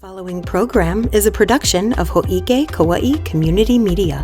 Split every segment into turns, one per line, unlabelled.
following program is a production of Hōʻike Kauaʻi Community Media.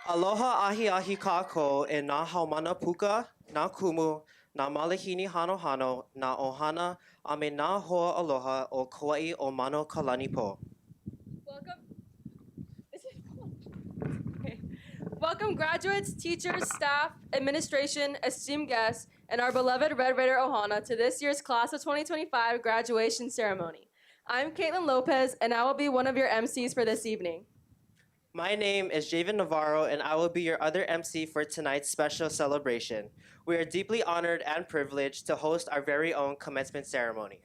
Aloha ahi ahi kākou e nā haumana puka, nā kumu, nā malihini hano hano, nā ohana, a me nā hoa aloha o Kauaʻi o Mano Kalani po.
Welcome. Okay. Welcome graduates, teachers, staff, administration, esteemed guests, and our beloved Red Raider Ohana to this year's Class of 2025 graduation ceremony. I'm Caitlin Lopez, and I will be one of your MCs for this evening.
My name is Javen Navarro, and I will be your other MC for tonight's special celebration. We are deeply honored and privileged to host our very own commencement ceremony.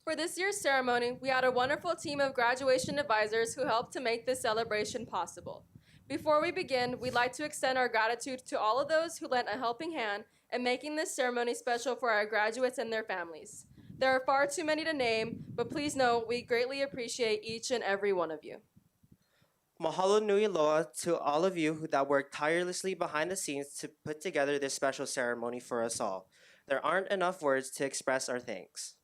For this year's ceremony, we had a wonderful team of graduation advisors who helped to make this celebration possible. Before we begin, we'd like to extend our gratitude to all of those who lent a helping hand in making this ceremony special for our graduates and their families. There are far too many to name, but please know we greatly appreciate each and every one of you.
Mahalo nui loa to all of you that worked tirelessly behind the scenes to put together this special ceremony for us all. There aren't enough words to express our thanks.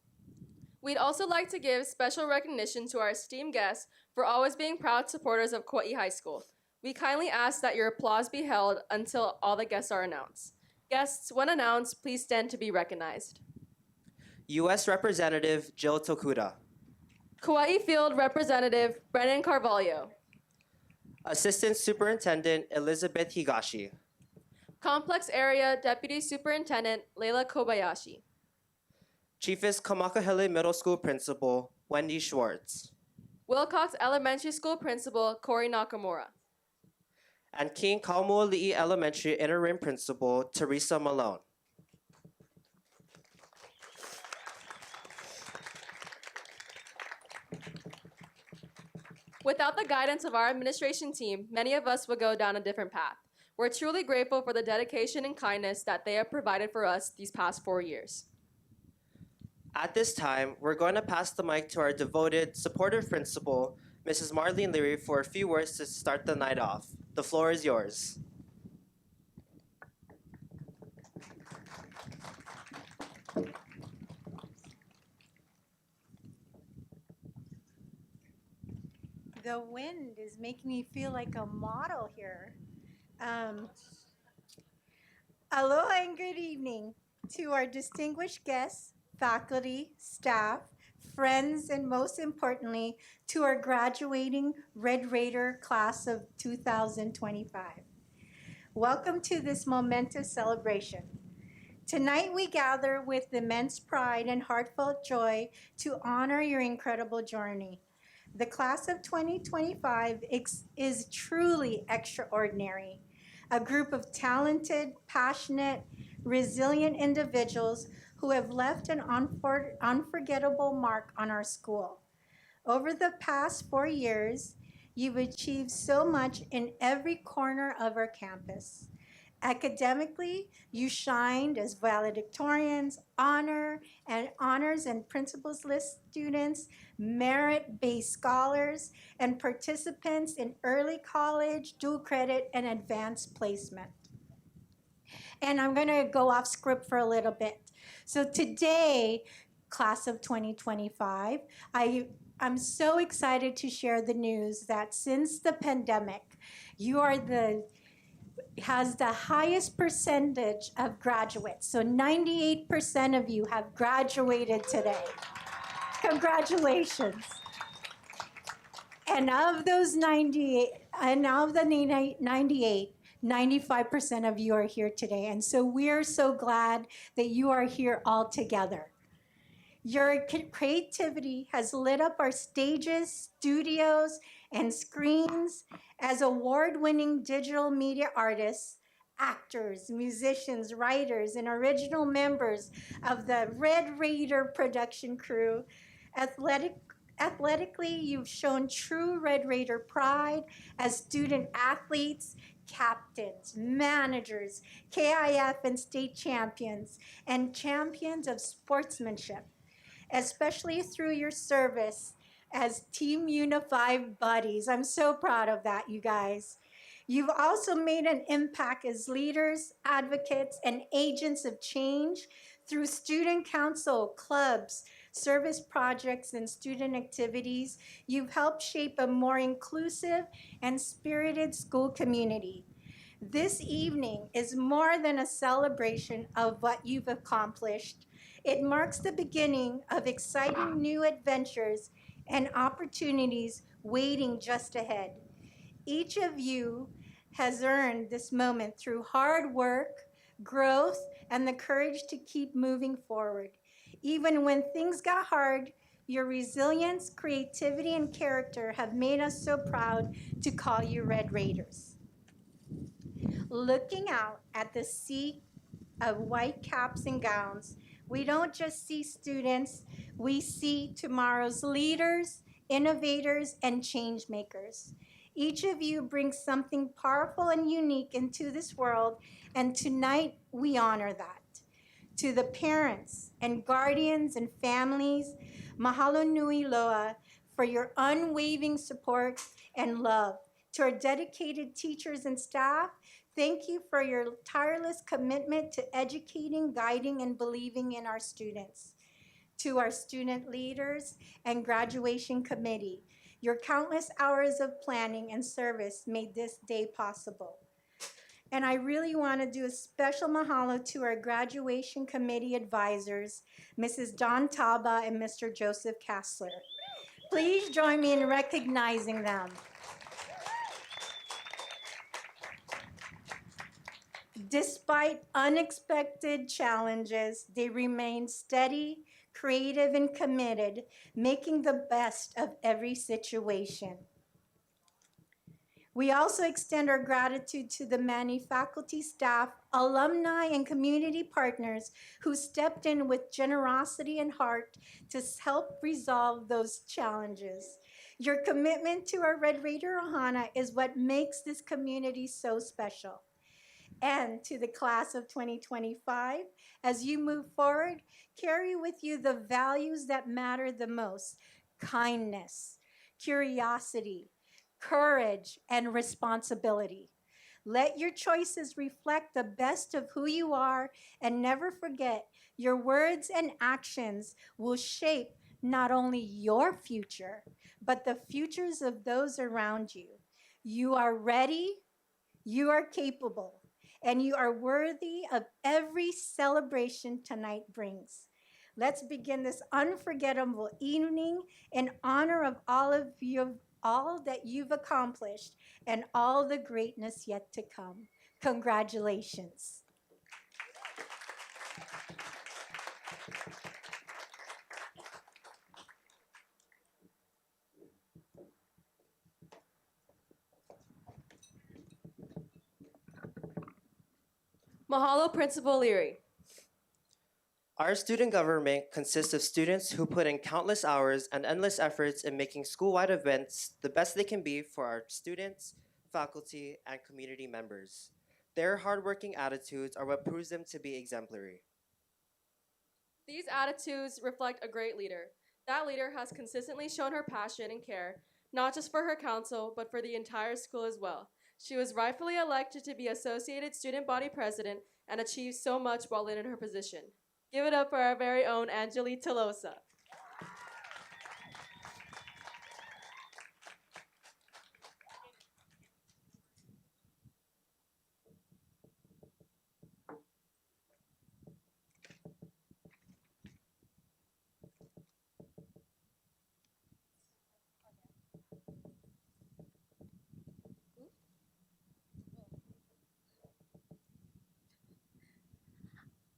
We'd also like to give special recognition to our esteemed guests for always being proud supporters of Kaua'i High School. We kindly ask that your applause be held until all the guests are announced. Guests, when announced, please stand to be recognized.
U.S. Representative Jill Tokuda.
Kaua'i Field Representative Brennan Carvalho.
Assistant Superintendent Elizabeth Higashi.
Complex Area Deputy Superintendent Leila Kobayashi.
Chiefess Kamakahele Middle School Principal Wendy Schwartz.
Wilcox Elementary School Principal Corey Nakamura.
And King Kauaʻi Elementary Interim Principal Teresa Malone.
Without the guidance of our administration team, many of us would go down a different path. We're truly grateful for the dedication and kindness that they have provided for us these past 4 years.
At this time, we're going to pass the mic to our devoted, supportive principal, Mrs. Marlene Leary, for a few words to start the night off. The floor is yours.
The wind is making me feel like a model here. Aloha and good evening to our distinguished guests, faculty, staff, friends, and most importantly, to our graduating Red Raider class of 2025. Welcome to this momentous celebration. Tonight we gather with immense pride and heartfelt joy to honor your incredible journey. The class of 2025 is truly extraordinary. A group of talented, passionate, resilient individuals who have left an unforgettable mark on our school. Over the past 4 years, you've achieved so much in every corner of our campus. Academically, you shined as valedictorians, honors and principals list students, merit-based scholars, and participants in early college, dual credit, and advanced placement. And I'm going to go off script for a little bit. So today, class of 2025, I'm so excited to share the news that since the pandemic, you are has the highest percentage of graduates. So 98% of you have graduated today. Congratulations. And of those 98, 95% of you are here today. And so we're so glad that you are here all together. Your creativity has lit up our stages, studios, and screens as award-winning digital media artists, actors, musicians, writers, and original members of the Red Raider production crew. Athletically, you've shown true Red Raider pride as student athletes, captains, managers, KIF and state champions, and champions of sportsmanship, especially through your service as Team Unified buddies. I'm so proud of that, you guys. You've also made an impact as leaders, advocates, and agents of change through student council, clubs, service projects, and student activities, you've helped shape a more inclusive and spirited school community. This evening is more than a celebration of what you've accomplished. It marks the beginning of exciting new adventures and opportunities waiting just ahead. Each of you has earned this moment through hard work, growth, and the courage to keep moving forward. Even when things got hard, your resilience, creativity, and character have made us so proud to call you Red Raiders. Looking out at the sea of white caps and gowns, we don't just see students, we see tomorrow's leaders, innovators, and change makers. Each of you brings something powerful and unique into this world, and tonight we honor that. To the parents and guardians and families, mahalo nui loa for your unwavering support and love. To our dedicated teachers and staff, thank you for your tireless commitment to educating, guiding, and believing in our students. To our student leaders and graduation committee, your countless hours of planning and service made this day possible. And I really want to do a special mahalo to our graduation committee advisors, Mrs. Dawn Taba and Mr. Joseph Kassler. Please join me in recognizing them. Despite unexpected challenges, they remain steady, creative, and committed, making the best of every situation. We also extend our gratitude to the many faculty, staff, alumni, and community partners who stepped in with generosity and heart to help resolve those challenges. Your commitment to our Red Raider Ohana is what makes this community so special. And to the class of 2025, as you move forward, carry with you the values that matter the most: kindness, curiosity, courage, and responsibility. Let your choices reflect the best of who you are, and never forget your words and actions will shape not only your future, but the futures of those around you. You are ready, you are capable, and you are worthy of every celebration tonight brings. Let's begin this unforgettable evening in honor of all that you've accomplished and all the greatness yet to come. Congratulations.
Mahalo, Principal Leary.
Our student government consists of students who put in countless hours and endless efforts in making school-wide events the best they can be for our students, faculty, and community members. Their hardworking attitudes are what proves them to be exemplary.
These attitudes reflect a great leader. That leader has consistently shown her passion and care, not just for her council, but for the entire school as well. She was rightfully elected to be Associated Student Body President and achieved so much while in her position. Give it up for our very own Angeli Tolosa.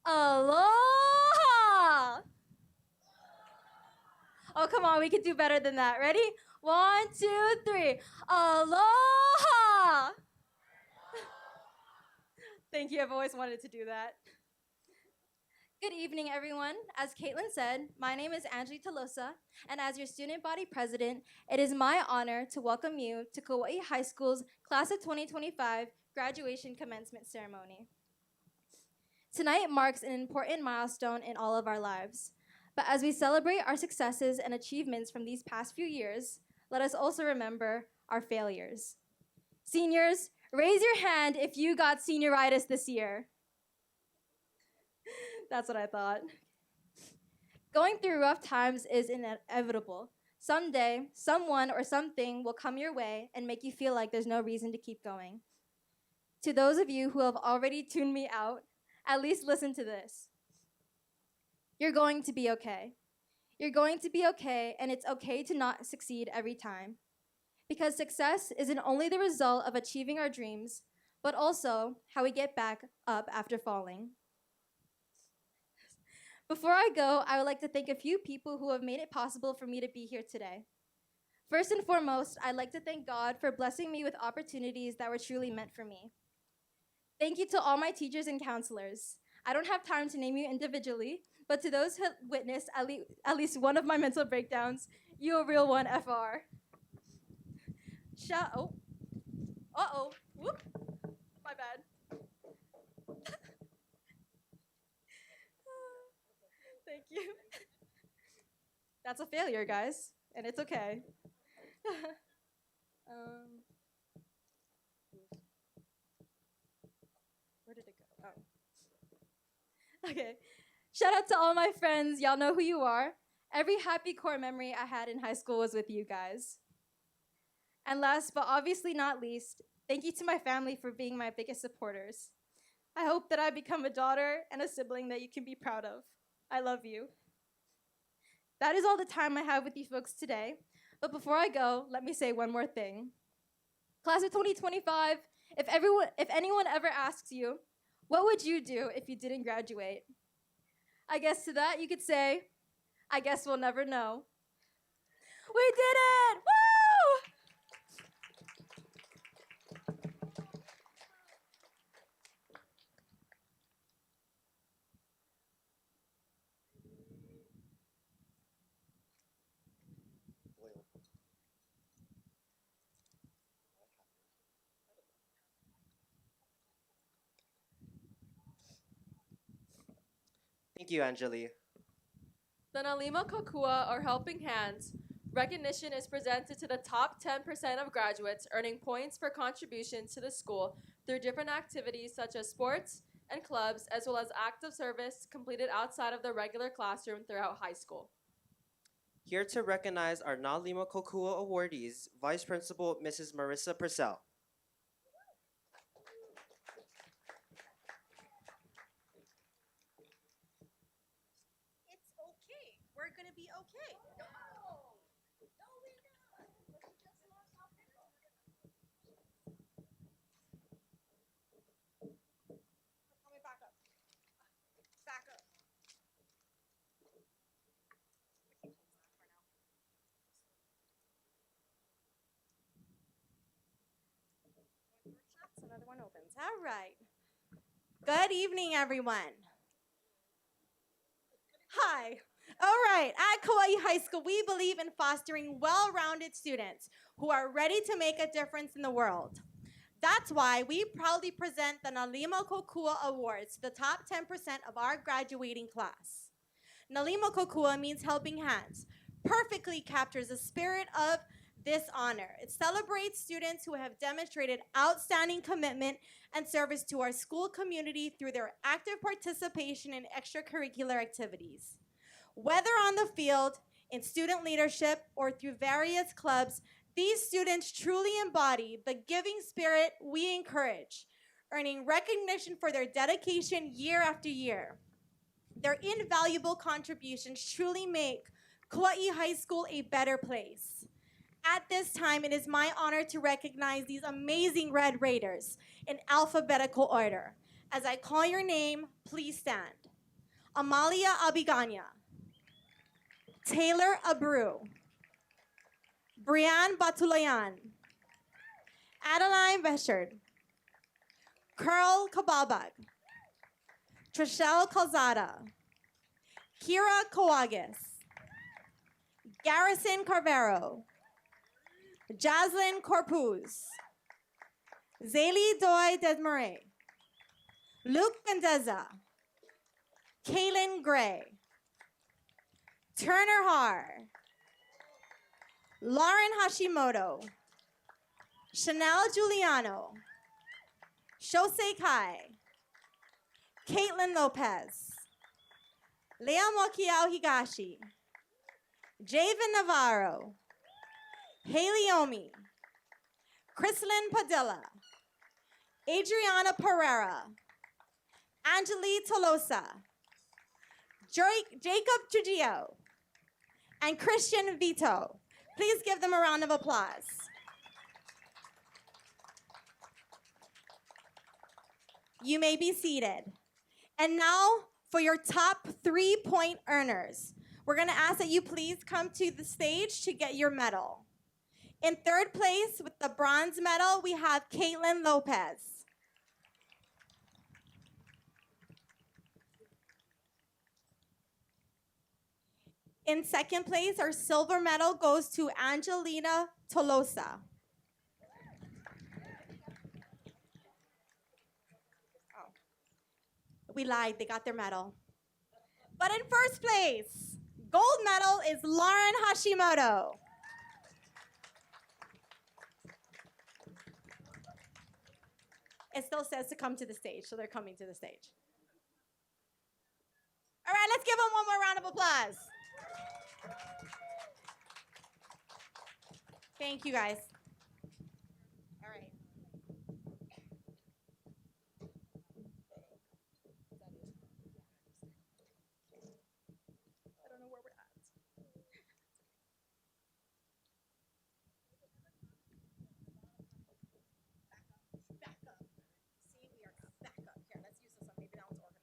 Aloha! Oh, come on, we can do better than that. Ready? 1, 2, 3. Aloha! Thank you, I've always wanted to do that.
Good evening, everyone. As Caitlin said, my name is Angeli Tolosa, and as your student body president, it is my honor to welcome you to Kaua'i High School's Class of 2025 graduation commencement ceremony. Tonight marks an important milestone in all of our lives. But as we celebrate our successes and achievements from these past few years, let us also remember our failures. Seniors, raise your hand if you got senioritis this year. That's what I thought. Going through rough times is inevitable. Someday, someone or something will come your way and make you feel like there's no reason to keep going. To those of you who have already tuned me out, at least listen to this. You're going to be okay. You're going to be okay, and it's okay to not succeed every time. Because success isn't only the result of achieving our dreams, but also how we get back up after falling. Before I go, I would like to thank a few people who have made it possible for me to be here today. First and foremost, I'd like to thank God for blessing me with opportunities that were truly meant for me. Thank you to all my teachers and counselors. I don't have time to name you individually, but to those who witnessed at least one of my mental breakdowns, you a real one, FR. Whoop, my bad. Thank you. That's a failure, guys, and it's okay. Where did it go? Oh. Okay. Shout out to all my friends. Y'all know who you are. Every happy core memory I had in high school was with you guys. And last but obviously not least, thank you to my family for being my biggest supporters. I hope that I become a daughter and a sibling that you can be proud of. I love you. That is all the time I have with you folks today. But before I go, let me say one more thing. Class of 2025, if anyone ever asks you, what would you do if you didn't graduate? I guess to that you could say, I guess we'll never know. We did it! Woo!
Thank you, Anjali.
The Nal Lima Kokua, or Helping Hands, recognition is presented to the top 10% of graduates earning points for contributions to the school through different activities such as sports and clubs, as well as acts of service completed outside of the regular classroom throughout high school.
Here to recognize our Nal Lima Kokua awardees, Vice Principal Mrs. Marissa Purcell.
It's okay. We're gonna be okay. Let me back up. Back up. Another one opens. All right. Good evening, everyone. Hi. All right. At Kaua'i High School, we believe in fostering well-rounded students who are ready to make a difference in the world. That's why we proudly present the Nal Lima Kokua Awards to the top 10% of our graduating class. Nal Lima Kokua means helping hands, perfectly captures the spirit of this honor. It celebrates students who have demonstrated outstanding commitment and service to our school community through their active participation in extracurricular activities. Whether on the field, in student leadership, or through various clubs, these students truly embody the giving spirit we encourage, earning recognition for their dedication year after year. Their invaluable contributions truly make Kaua'i High School a better place. At this time, it is my honor to recognize these amazing Red Raiders in alphabetical order. As I call your name, please stand. Amalia Abiganya, Taylor Abreu, Brianne Batulayan, Adeline Beshard, Curl Kababag, Trishelle Calzada, Kira Coagas, Garrison Carvero, Jaslyn Corpuz, Zaylee Doy Desmarais, Luke Mendeza, Kaylin Gray, Turner Har, Lauren Hashimoto, Chanel Giuliano, Shosei Kai, Caitlin Lopez, Lea Mokiao Higashi, Javen Navarro, Haley Omi, Chrislyn Padilla, Adriana Pereira, Angeli Tolosa, Jacob Trujillo, and Christian Vito. Please give them a round of applause. You may be seated. And now for your top 3-point earners. We're gonna ask that you please come to the stage to get your medal. In third place with the bronze medal, we have Caitlin Lopez. In second place, our silver medal goes to Angelina Tolosa. Oh. We lied, they got their medal. But in first place, gold medal is Lauren Hashimoto. It still says to come to the stage, so they're coming to the stage. All right, let's give them one more round of applause. Thank you, guys. All right. I don't know where we're at. Back up. See, we are back up. Here, let's use this one. Maybe that one's organized.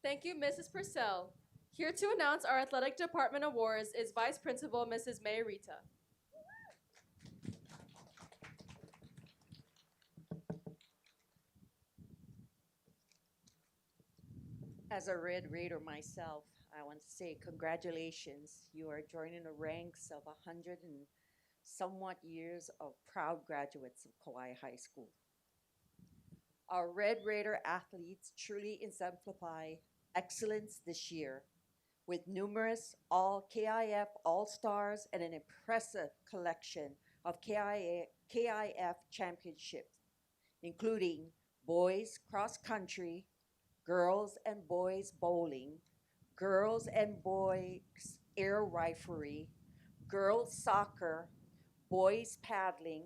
Thank you, Mrs. Purcell. Here to announce our athletic department awards is Vice Principal Mrs. May Rita.
As a Red Raider myself, I want to say congratulations. You are joining the ranks of 100 and somewhat years of proud graduates of Kaua'i High School. Our Red Raider athletes truly exemplify excellence this year with numerous KIF All-Stars and an impressive collection of KIF championships, including boys cross country, girls and boys bowling, girls and boys air riflery, girls soccer, boys paddling,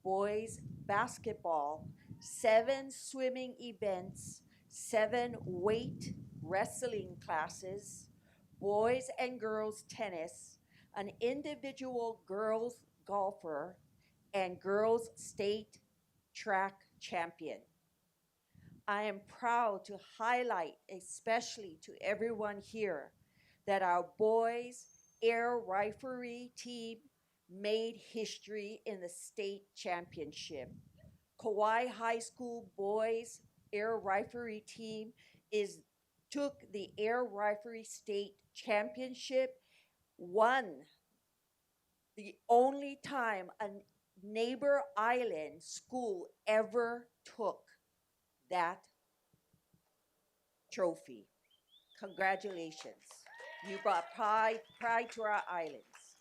boys basketball, 7 swimming events, 7 weight wrestling classes, boys and girls tennis, an individual girls golfer, and girls state track champion. I am proud to highlight, especially to everyone here, that our boys air riflery team made history in the state championship. Kaua'i High School boys air riflery team took the air riflery state championship, won the only time a neighbor island school ever took that trophy. Congratulations. You brought pride to our islands.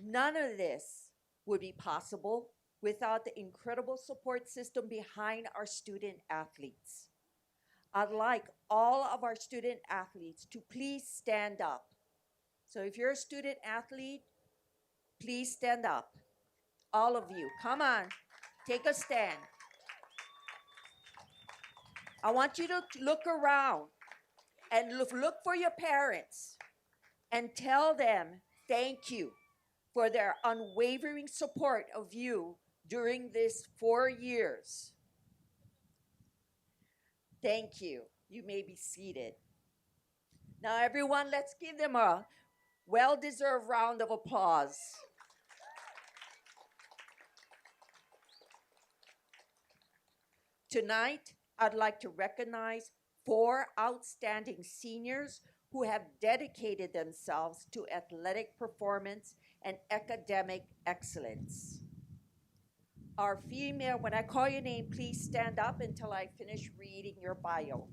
None of this would be possible without the incredible support system behind our student athletes. I'd like all of our student athletes to please stand up. So if you're a student athlete, please stand up. All of you, come on, take a stand. I want you to look around and look for your parents and tell them thank you for their unwavering support of you during this 4 years. Thank you. You may be seated. Now, everyone, let's give them a well-deserved round of applause. Tonight, I'd like to recognize 4 outstanding seniors who have dedicated themselves to athletic performance and academic excellence. Our female, when I call your name, please stand up until I finish reading your bio.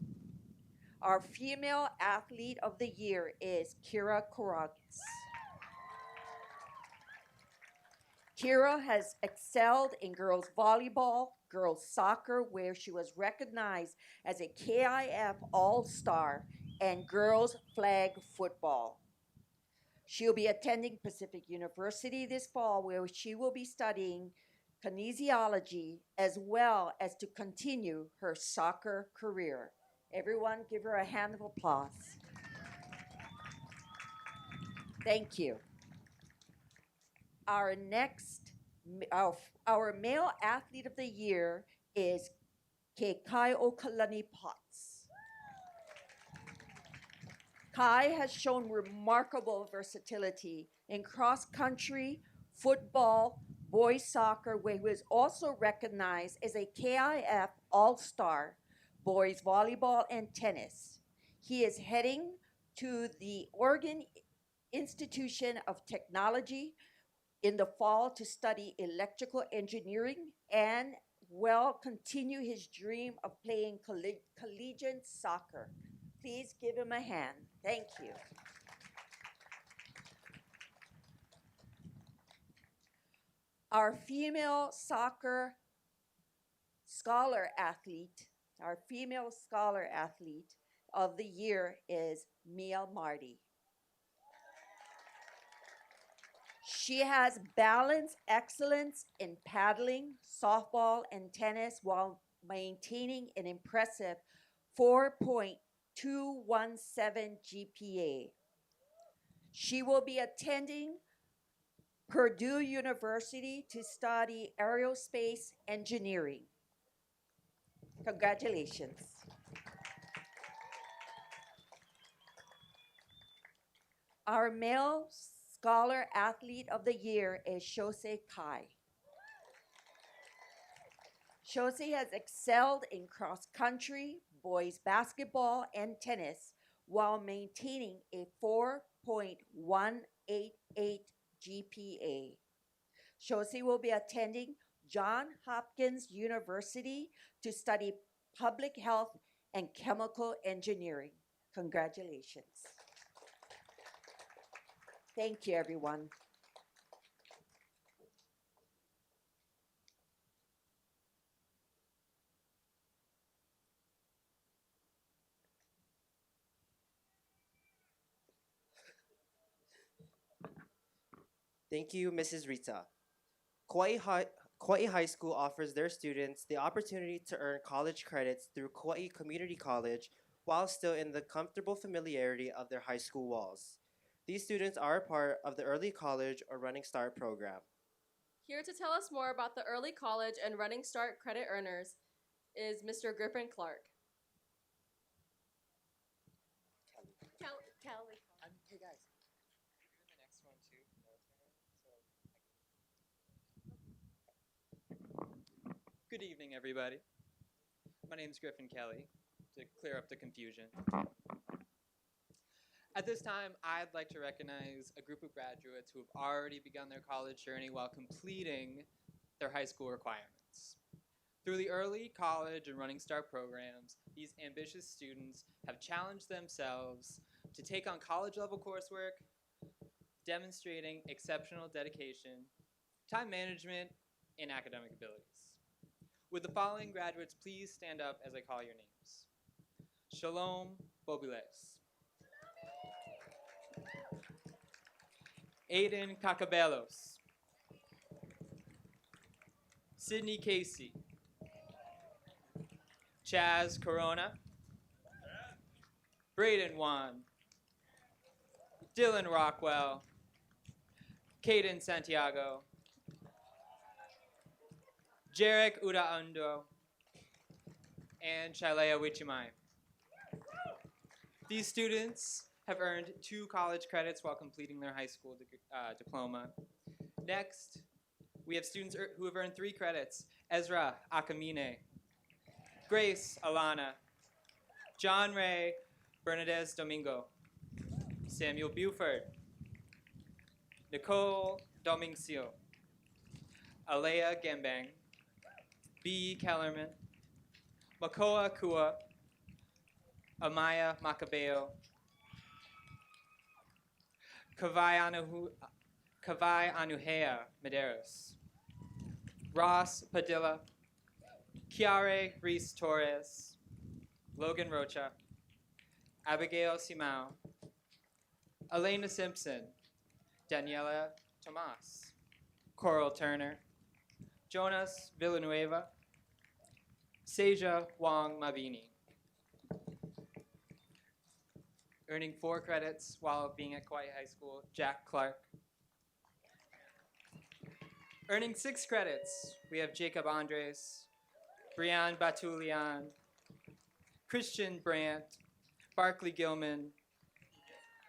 Our female athlete of the year is Kira Karagas. Kira has excelled in girls volleyball, girls soccer, where she was recognized as a KIF All-Star, and girls flag football. She'll be attending Pacific University this fall, where she will be studying kinesiology as well as to continue her soccer career. Everyone give her a hand of applause. Thank you. Our next, our male athlete of the year is Keikai Potts. Kai has shown remarkable versatility in cross country, football, boys soccer, where he was also recognized as a KIF All-Star, boys volleyball and tennis. He is heading to the Oregon Institution of Technology in the fall to study electrical engineering and will continue his dream of playing collegiate soccer. Please give him a hand. Thank you. Our female soccer scholar athlete of the year is Mia Marty. She has balanced excellence in paddling, softball, and tennis while maintaining an impressive 4.217 GPA. She will be attending Purdue University to study aerospace engineering. Congratulations. Our male scholar athlete of the year is Shosei Kai. Shosei has excelled in cross country, boys basketball, and tennis while maintaining a 4.188 GPA. Shosei will be attending Johns Hopkins University to study public health and chemical engineering. Congratulations. Thank you, everyone.
Thank you, Mrs. Rita. Kaua'i High School offers their students the opportunity to earn college credits through Kaua'i Community College while still in the comfortable familiarity of their high school walls. These students are a part of the Early College or Running Start program.
Here to tell us more about the Early College and Running Start credit earners is Mr. Griffin Clark.
Kelly.
Hey guys, the next one too. Good evening, everybody. My name is Griffin Kelly, to clear up the confusion. At this time, I'd like to recognize a group of graduates who have already begun their college journey while completing their high school requirements. Through the Early College and Running Start programs, these ambitious students have challenged themselves to take on college-level coursework, demonstrating exceptional dedication, time management, and academic abilities. Would the following graduates please stand up as I call your names? Shalom Bobiles. Aiden Cacabelos. Sydney Casey. Chaz Corona. Braden Juan. Dylan Rockwell. Caden Santiago. Jarek Udaundo. And Shalea Wichimai. These students have earned 2 college credits while completing their high school diploma. Next, we have students who have earned 3 credits. Ezra Akamine, Grace Alana, John Ray Bernadez Domingo, Samuel Buford, Nicole Domincio, Alea Gembang, B. Kellerman, Makoa Kua, Amaya Macabeo, Kavai Anuhea Medeiros, Ross Padilla, Kiare Reese Torres, Logan Rocha, Abigail Simao, Elena Simpson, Daniela Tomas, Coral Turner, Jonas Villanueva, Seja Wong Mabini. Earning 4 credits while being at Kaua'i High School, Jack Clark. Earning 6 credits, we have Jacob Andres, Brian Batulian, Christian Brandt, Barkley Gilman,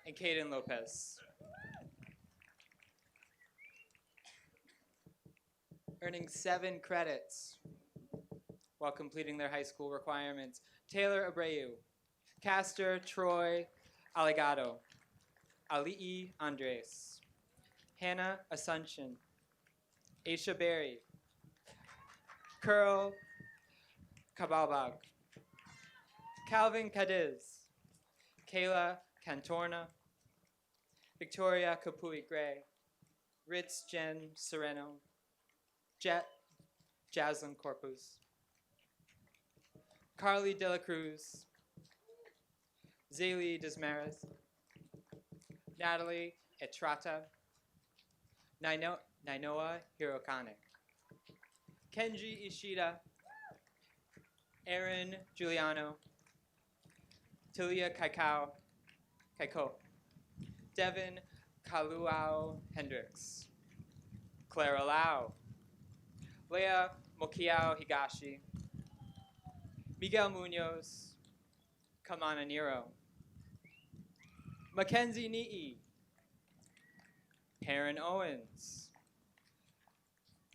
and Caden Lopez. Earning 7 credits while completing their high school requirements, Taylor Abreu, Castor Troy Aligado, Ali'i Andres, Hannah Asuncion, Aisha Berry, Curl Kabalbag, Calvin Cadiz, Kayla Cantorna, Victoria Kapui Gray, Ritz Jen Sereno, Jet Jaslyn Corpus, Carly De La Cruz, Zaylee Desmarais, Natalie Etrata, Nainoa Hirokane, Kenji Ishida, Aaron Giuliano, Talia Kaiko, Devin Kaluao Hendricks, Clara Lau, Leah Mokiao Higashi, Miguel Munoz, Kamana Nero, Mackenzie Ni'i, Perrin Owens,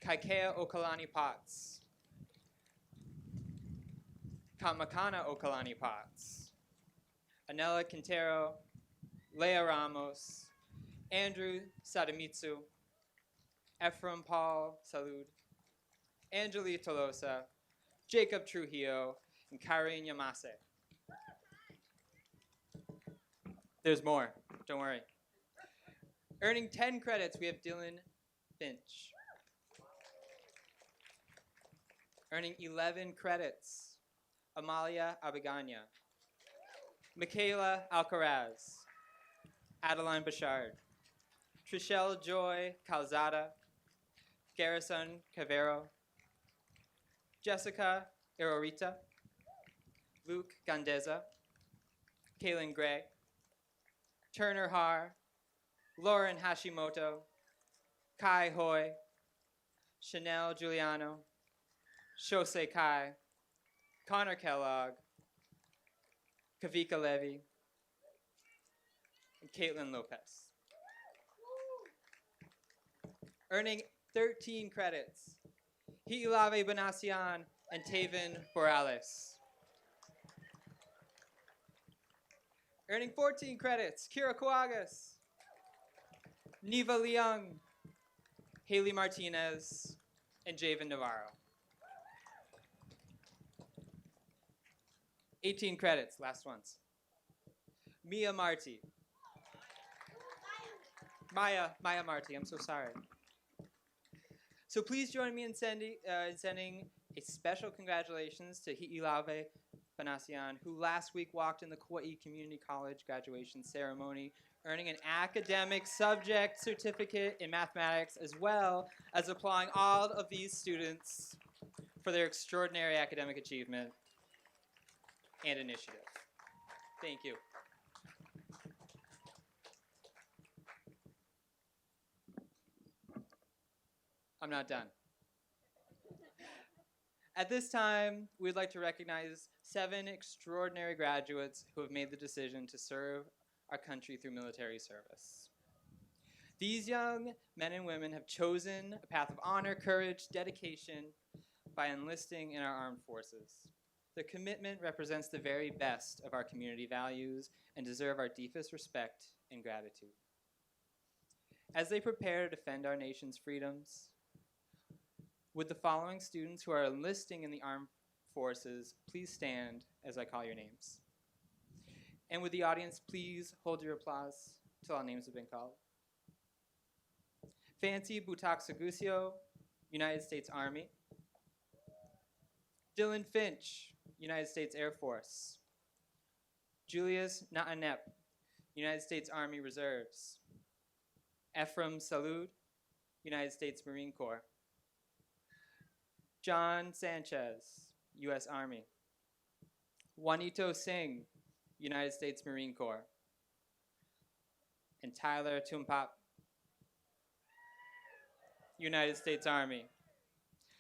Kaikea Okalani Potts, Kamakana Okalani Potts, Anela Quintero, Leah Ramos, Andrew Sadamitsu, Ephraim Paul Salud, Angeli Tolosa, Jacob Trujillo, and Karin Yamase. There's more, don't worry. Earning 10 credits, we have Dylan Finch. Earning 11 credits, Amalia Abigania, Michaela Alcaraz, Adeline Bouchard, Trishelle Joy Calzada, Garrison Cavero, Jessica Erorita, Luke Gandeza, Kaylin Gray, Turner Har, Lauren Hashimoto, Kai Hoy, Chanel Giuliano, Shosei Kai, Connor Kellogg, Kavika Levy, and Caitlin Lopez. Earning 13 credits, Hiilave Banasian and Taven Borales. Earning 14 credits, Kira Coagas, Neva Leung, Haley Martinez, and Javen Navarro. 18 credits, last ones. Mia Marty. Maya Marty, I'm so sorry. So please join me in sending a special congratulations to Hiilave Banasian, who last week walked in the Kaua'i Community College graduation ceremony, earning an academic subject certificate in mathematics, as well as applauding all of these students for their extraordinary academic achievement and initiative. Thank you. I'm not done. At this time, we'd like to recognize 7 extraordinary graduates who have made the decision to serve our country through military service. These young men and women have chosen a path of honor, courage, dedication by enlisting in our armed forces. Their commitment represents the very best of our community values and deserve our deepest respect and gratitude. As they prepare to defend our nation's freedoms, would the following students who are enlisting in the armed forces please stand as I call your names? And would the audience please hold your applause till all names have been called? Fancy Butaksagucio, United States Army. Dylan Finch, United States Air Force. Julius Naanep, United States Army Reserves. Ephraim Salud, United States Marine Corps. John Sanchez, U.S. Army. Juanito Singh, United States Marine Corps. And Tyler Tumpap, United States Army.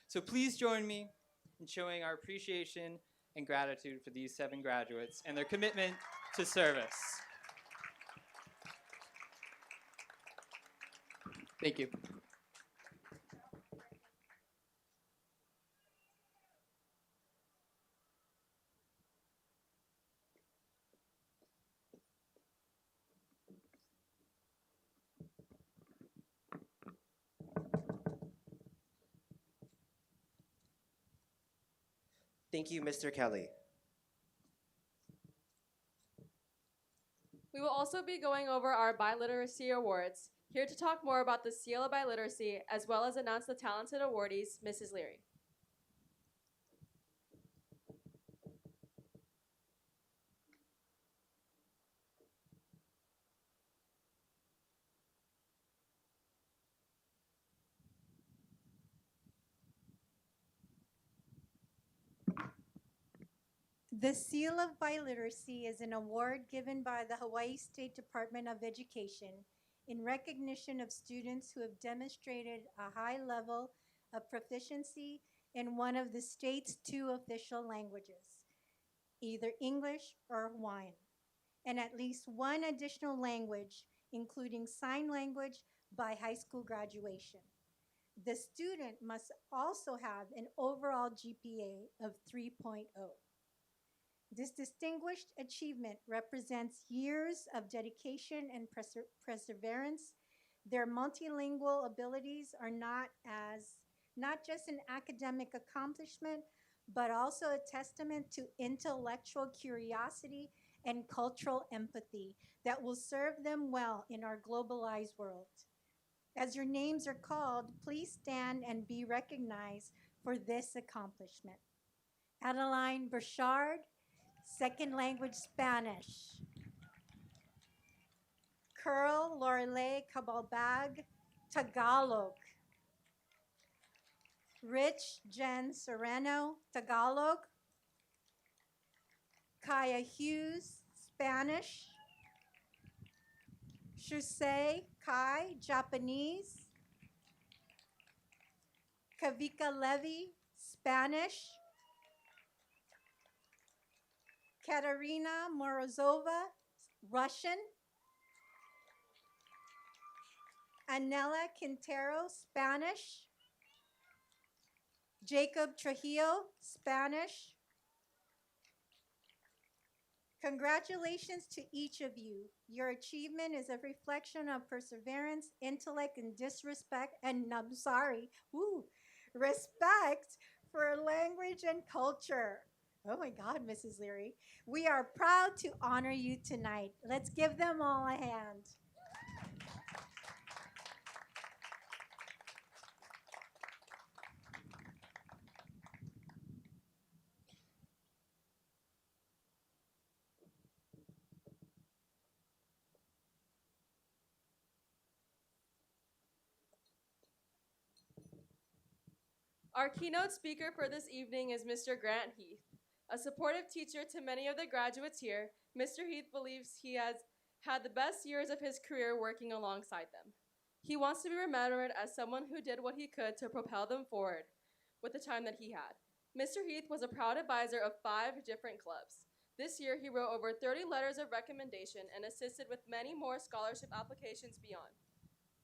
So please join me in showing our appreciation and gratitude for these 7 graduates and their commitment to service. Thank you.
Thank you, Mr. Kelly.
We will also be going over our Biliteracy Awards. Here to talk more about the Seal of Biliteracy, as well as announce the talented awardees, Mrs. Leary.
The Seal of Biliteracy is an award given by the Hawaii State Department of Education in recognition of students who have demonstrated a high level of proficiency in one of the state's 2 official languages, either English or Hawaiian, and at least 1 additional language, including sign language, by high school graduation. The student must also have an overall GPA of 3.0. This distinguished achievement represents years of dedication and perseverance. Their multilingual abilities are not just an academic accomplishment, but also a testament to intellectual curiosity and cultural empathy that will serve them well in our globalized world. As your names are called, please stand and be recognized for this accomplishment. Adeline Burchard, second language Spanish. Curl Lorelei Cabalbag, Tagalog. Rich Jen Sereno, Tagalog. Kaya Hughes, Spanish. Shusei Kai, Japanese. Kavika Levy, Spanish. Katerina Morozova, Russian. Anela Quintero, Spanish. Jacob Trujillo, Spanish. Congratulations to each of you. Your achievement is a reflection of perseverance, intellect, and respect for language and culture. Oh my God, Mrs. Leary. We are proud to honor you tonight. Let's give them all a hand.
Our keynote speaker for this evening is Mr. Grant Heath. A supportive teacher to many of the graduates here, Mr. Heath believes he has had the best years of his career working alongside them. He wants to be remembered as someone who did what he could to propel them forward with the time that he had. Mr. Heath was a proud advisor of 5 different clubs. This year, he wrote over 30 letters of recommendation and assisted with many more scholarship applications beyond.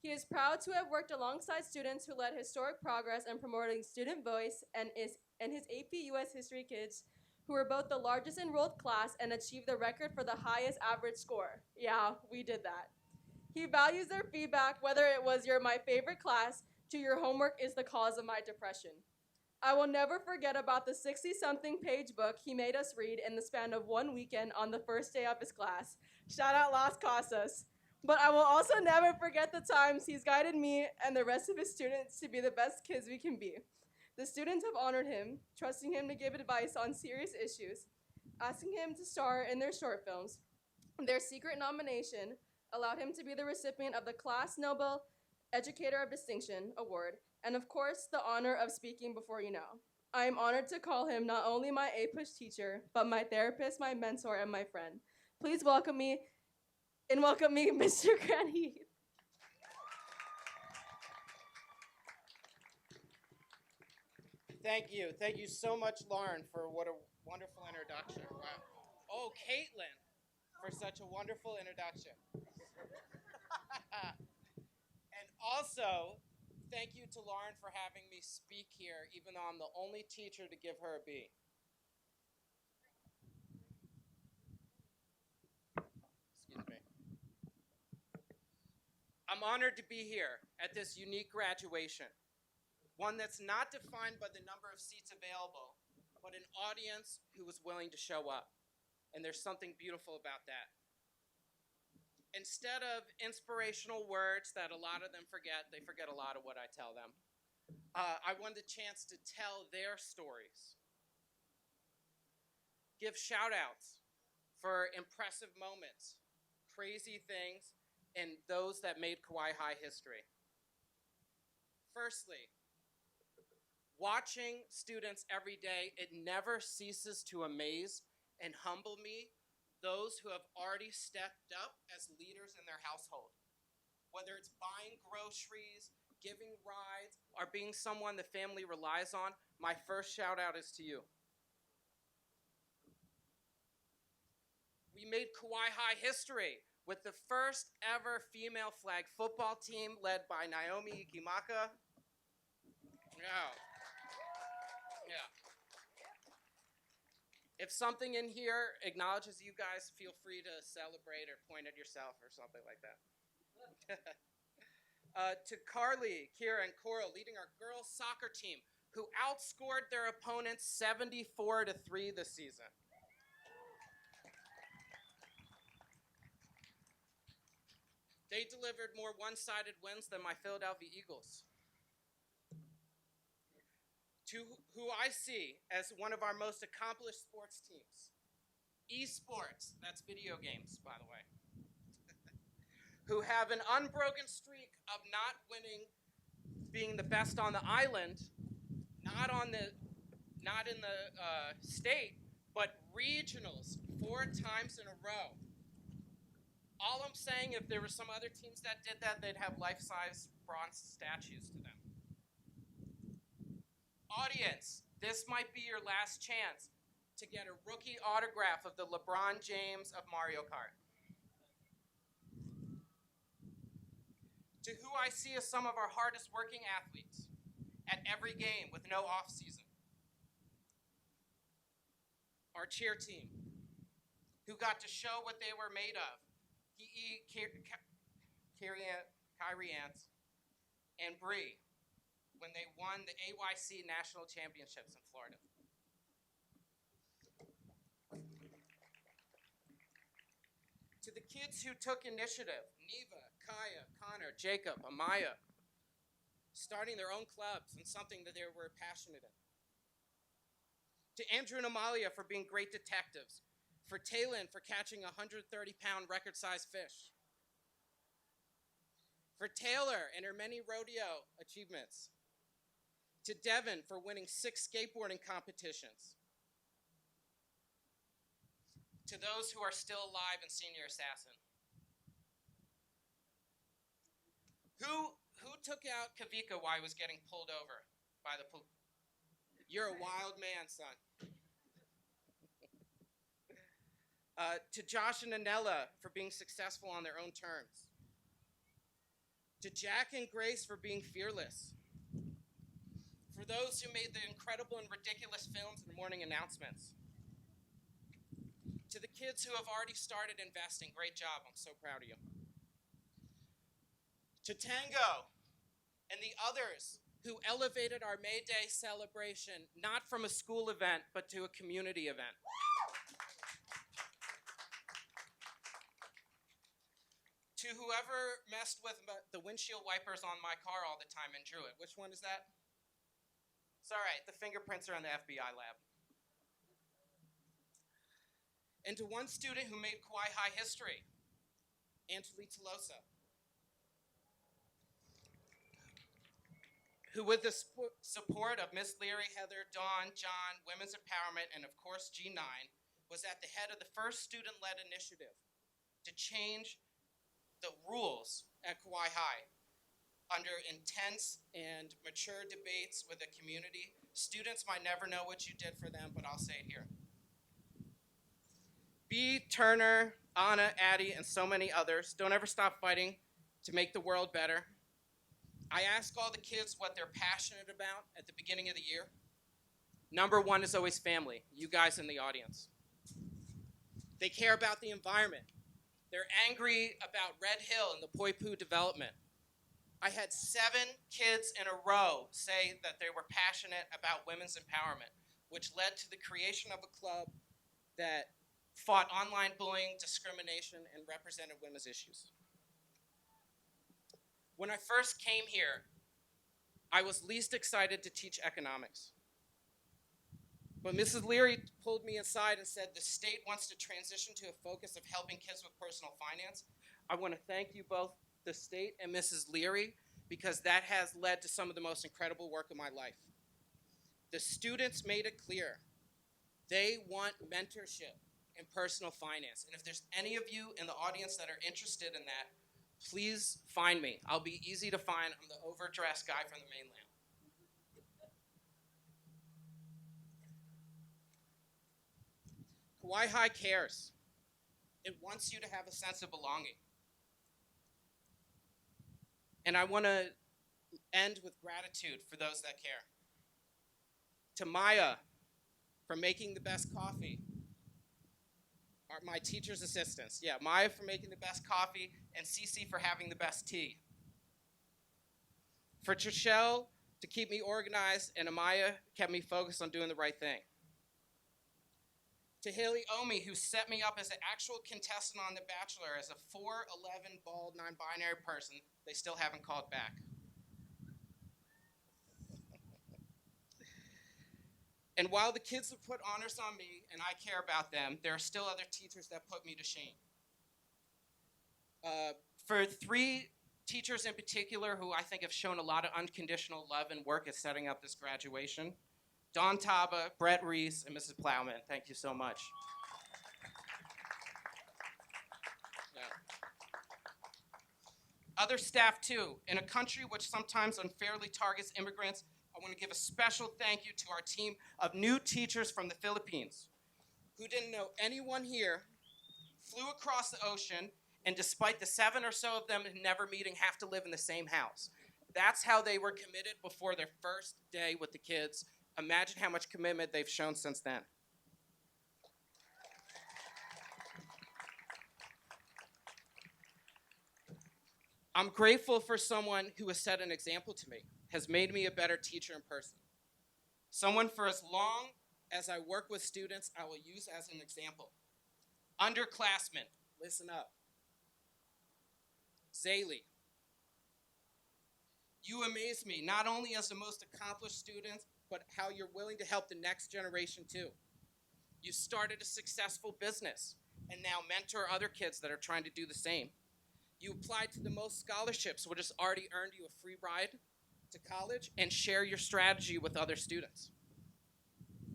He is proud to have worked alongside students who led historic progress in promoting student voice and his AP US History kids, who were both the largest enrolled class and achieved the record for the highest average score. Yeah, we did that. He values their feedback, whether it was "you're my favorite class" to "your homework is the cause of my depression." I will never forget about the 60-something page book he made us read in the span of 1 weekend on the first day of his class. Shout out Las Casas. But I will also never forget the times he's guided me and the rest of his students to be the best kids we can be. The students have honored him, trusting him to give advice on serious issues, asking him to star in their short films. Their secret nomination allowed him to be the recipient of the Class Nobel Educator of Distinction Award, and of course, the honor of speaking before you know. I am honored to call him not only my A-push teacher, but my therapist, my mentor, and my friend. Please welcome me, Mr. Grant Heath.
Thank you. Thank you so much, Lauren, for what a wonderful introduction. Wow. Oh, Caitlin, for such a wonderful introduction. And also, thank you to Lauren for having me speak here, even though I'm the only teacher to give her a B. Excuse me. I'm honored to be here at this unique graduation, one that's not defined by the number of seats available, but an audience who was willing to show up. And there's something beautiful about that. Instead of inspirational words that a lot of them forget, they forget a lot of what I tell them. I wanted a chance to tell their stories. Give shout outs for impressive moments, crazy things, and those that made Kaua'i High history. Firstly, watching students every day, it never ceases to amaze and humble me, those who have already stepped up as leaders in their household. Whether it's buying groceries, giving rides, or being someone the family relies on, my first shout out is to you. We made Kaua'i High history with the first ever female flag football team led by Naomi Ikimaka. Yeah. If something in here acknowledges you guys, feel free to celebrate or point at yourself or something like that. To Carly, Kira, and Coral leading our girls soccer team, who outscored their opponents 74-3 this season. They delivered more one-sided wins than my Philadelphia Eagles. To who I see as one of our most accomplished sports teams, esports, that's video games, by the way, who have an unbroken streak of not winning, being the best on the island, not in the state, but regionals 4 times in a row. All I'm saying, if there were some other teams that did that, they'd have life-size bronze statues to them. Audience, this might be your last chance to get a rookie autograph of the LeBron James of Mario Kart. To who I see as some of our hardest working athletes at every game with no off season. Our cheer team, who got to show what they were made of. Kyrie Ants and Bree, when they won the AYC National Championships in Florida. To the kids who took initiative, Neva, Kaya, Connor, Jacob, Amaya, starting their own clubs and something that they were passionate in. To Andrew and Amalia for being great detectives. For Taylin for catching a 130-pound record-sized fish. For Taylor and her many rodeo achievements. To Devin for winning 6 skateboarding competitions. To those who are still alive and senior assassin. Who took out Kavika while he was getting pulled over by the police? You're a wild man, son. To Josh and Anella for being successful on their own terms. To Jack and Grace for being fearless. For those who made the incredible and ridiculous films and morning announcements. To the kids who have already started investing, great job, I'm so proud of you. To Tango and the others who elevated our May Day celebration, not from a school event, but to a community event. To whoever messed with the windshield wipers on my car all the time and drew it, which one is that? It's all right, the fingerprints are in the FBI lab. And to one student who made Kaua'i High history, Angeli Tolosa, who with the support of Miss Leary, Heather, Dawn, John, Women's Empowerment, and of course G9, was at the head of the first student-led initiative to change the rules at Kaua'i High. Under intense and mature debates with the community, students might never know what you did for them, but I'll say it here. B, Turner, Anna, Addie, and so many others, don't ever stop fighting to make the world better. I ask all the kids what they're passionate about at the beginning of the year. Number one is always family, you guys in the audience. They care about the environment. They're angry about Red Hill and the Poipu development. I had 7 kids in a row say that they were passionate about women's empowerment, which led to the creation of a club that fought online bullying, discrimination, and represented women's issues. When I first came here, I was least excited to teach economics. But Mrs. Leary pulled me aside and said, the state wants to transition to a focus of helping kids with personal finance. I want to thank you both, the state and Mrs. Leary, because that has led to some of the most incredible work of my life. The students made it clear they want mentorship in personal finance. And if there's any of you in the audience that are interested in that, please find me. I'll be easy to find. I'm the overdressed guy from the mainland. Kaua'i High cares. It wants you to have a sense of belonging. And I want to end with gratitude for those that care. To Maya for making the best coffee. My teacher's assistants. Yeah, Maya for making the best coffee, and Cece for having the best tea. For Trishelle to keep me organized, and Amaya kept me focused on doing the right thing. To Haley Omi, who set me up as an actual contestant on The Bachelor as a 4'11", bald, non-binary person they still haven't called back. And while the kids have put honors on me and I care about them, there are still other teachers that put me to shame. For 3 teachers in particular who I think have shown a lot of unconditional love and work at setting up this graduation, Dawn Taba, Brett Reese, and Mrs. Plowman, thank you so much. Yeah. Other staff too. In a country which sometimes unfairly targets immigrants, I want to give a special thank you to our team of new teachers from the Philippines who didn't know anyone here, flew across the ocean, and despite the 7 or so of them never meeting, have to live in the same house. That's how they were committed before their first day with the kids. Imagine how much commitment they've shown since then. I'm grateful for someone who has set an example to me, has made me a better teacher in person. Someone for as long as I work with students, I will use as an example. Underclassmen, listen up. Zaylee, you amaze me, not only as the most accomplished student, but how you're willing to help the next generation too. You started a successful business and now mentor other kids that are trying to do the same. You applied to the most scholarships, which has already earned you a free ride to college, and share your strategy with other students.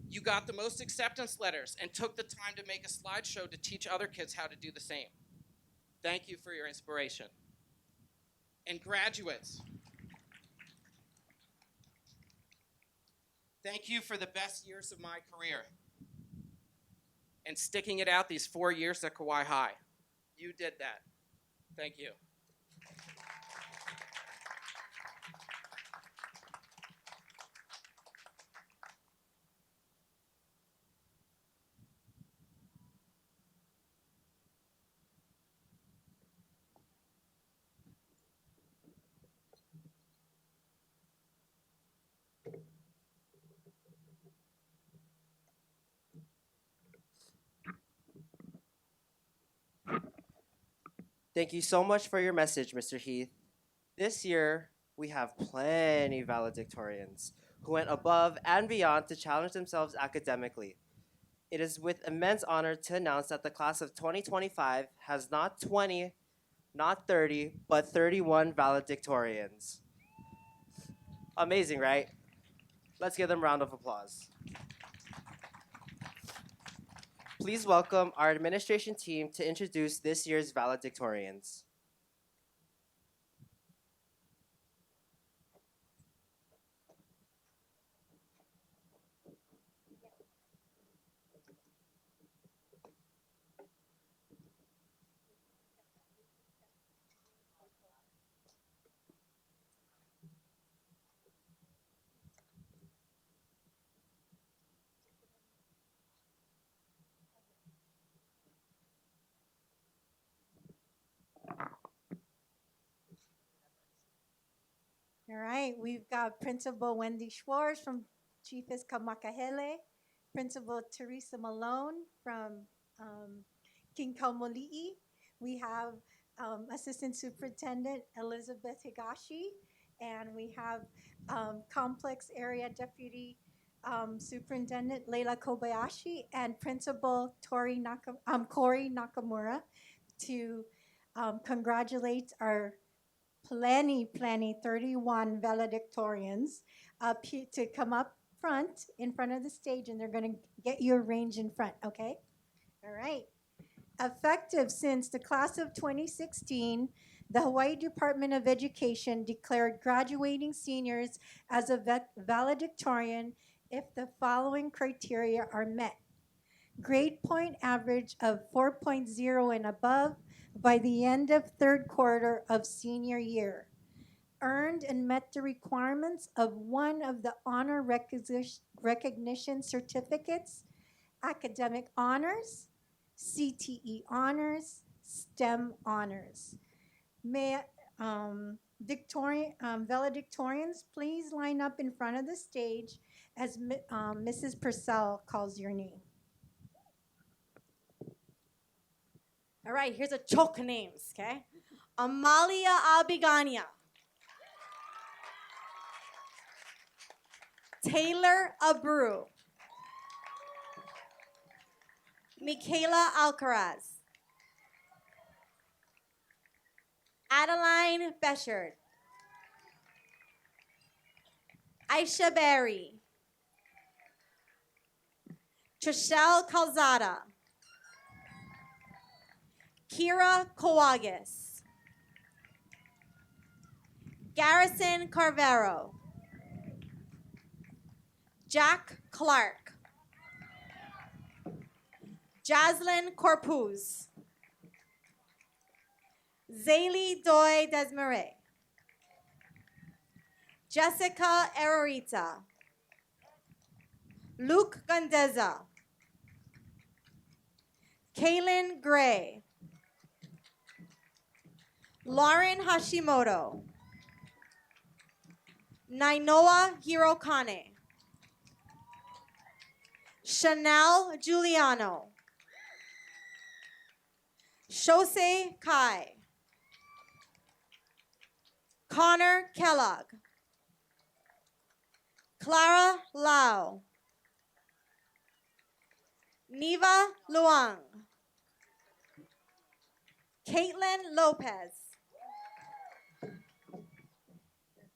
You got the most acceptance letters and took the time to make a slideshow to teach other kids how to do the same. Thank you for your inspiration. And graduates, thank you for the best years of my career and sticking it out these 4 years at Kaua'i High. You did that. Thank you.
Thank you so much for your message, Mr. Heath. This year, we have plenty valedictorians who went above and beyond to challenge themselves academically. It is with immense honor to announce that the class of 2025 has not 20, not 30, but 31 valedictorians. Amazing, right? Let's give them a round of applause. Please welcome our administration team to introduce this year's valedictorians.
All right, we've got Principal Wendy Schwartz from Chiefis Kamakahele, Principal Teresa Malone from King Kaumali'i. We have Assistant Superintendent Elizabeth Higashi, and we have Complex Area Deputy Superintendent Leila Kobayashi, and Principal Corey Nakamura to congratulate our plenty 31 valedictorians to come up front in front of the stage, and they're going to get you arranged in front, okay? All right. Effective since the class of 2016, the Hawaii Department of Education declared graduating seniors as a valedictorian if the following criteria are met. Grade point average of 4.0 and above by the end of third quarter of senior year. Earned and met the requirements of one of the honor recognition certificates, academic honors, CTE honors, STEM honors. May valedictorians please line up in front of the stage as Mrs. Purcell calls your name.
All right, here's a choke names, okay? Amalia Abigania. Taylor Abreu. Michaela Alcaraz. Adeline Beshard. Aisha Berry. Trishelle Calzada. Kira Coagas. Garrison Carvero. Jack Clark. Jaslyn Corpuz. Zaylee Doy Desmarais. Jessica Erorita. Luke Gandeza. Kaylin Gray. Lauren Hashimoto. Nainoa Hirokane. Chanel Giuliano. Shosei Kai. Connor Kellogg. Clara Lau. Neva Luang. Caitlin Lopez.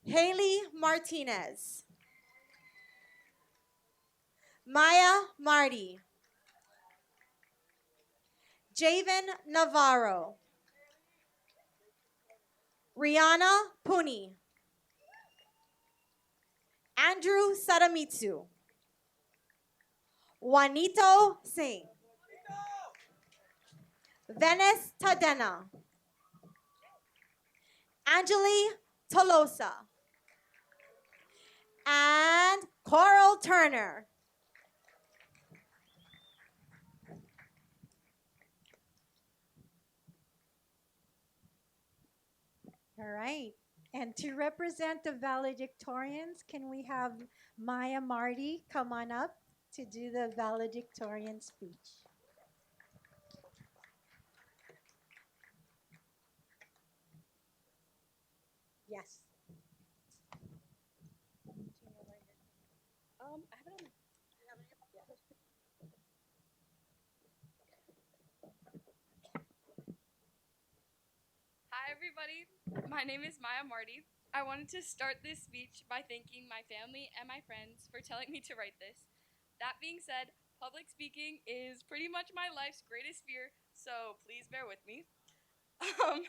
Haley Martinez. Maya Marty. Javen Navarro. Rihanna Puni. Andrew Sadamitsu. Juanito Singh. Venice Tadena. Angeli Tolosa. And Coral Turner.
All right. And to represent the valedictorians, can we have Maya Marty come on up to do the valedictorian speech? Yes.
I have it on.
Hi, everybody. My name is Maya Marty. I wanted to start this speech by thanking my family and my friends for telling me to write this. That being said, public speaking is pretty much my life's greatest fear, so please bear with me. Um,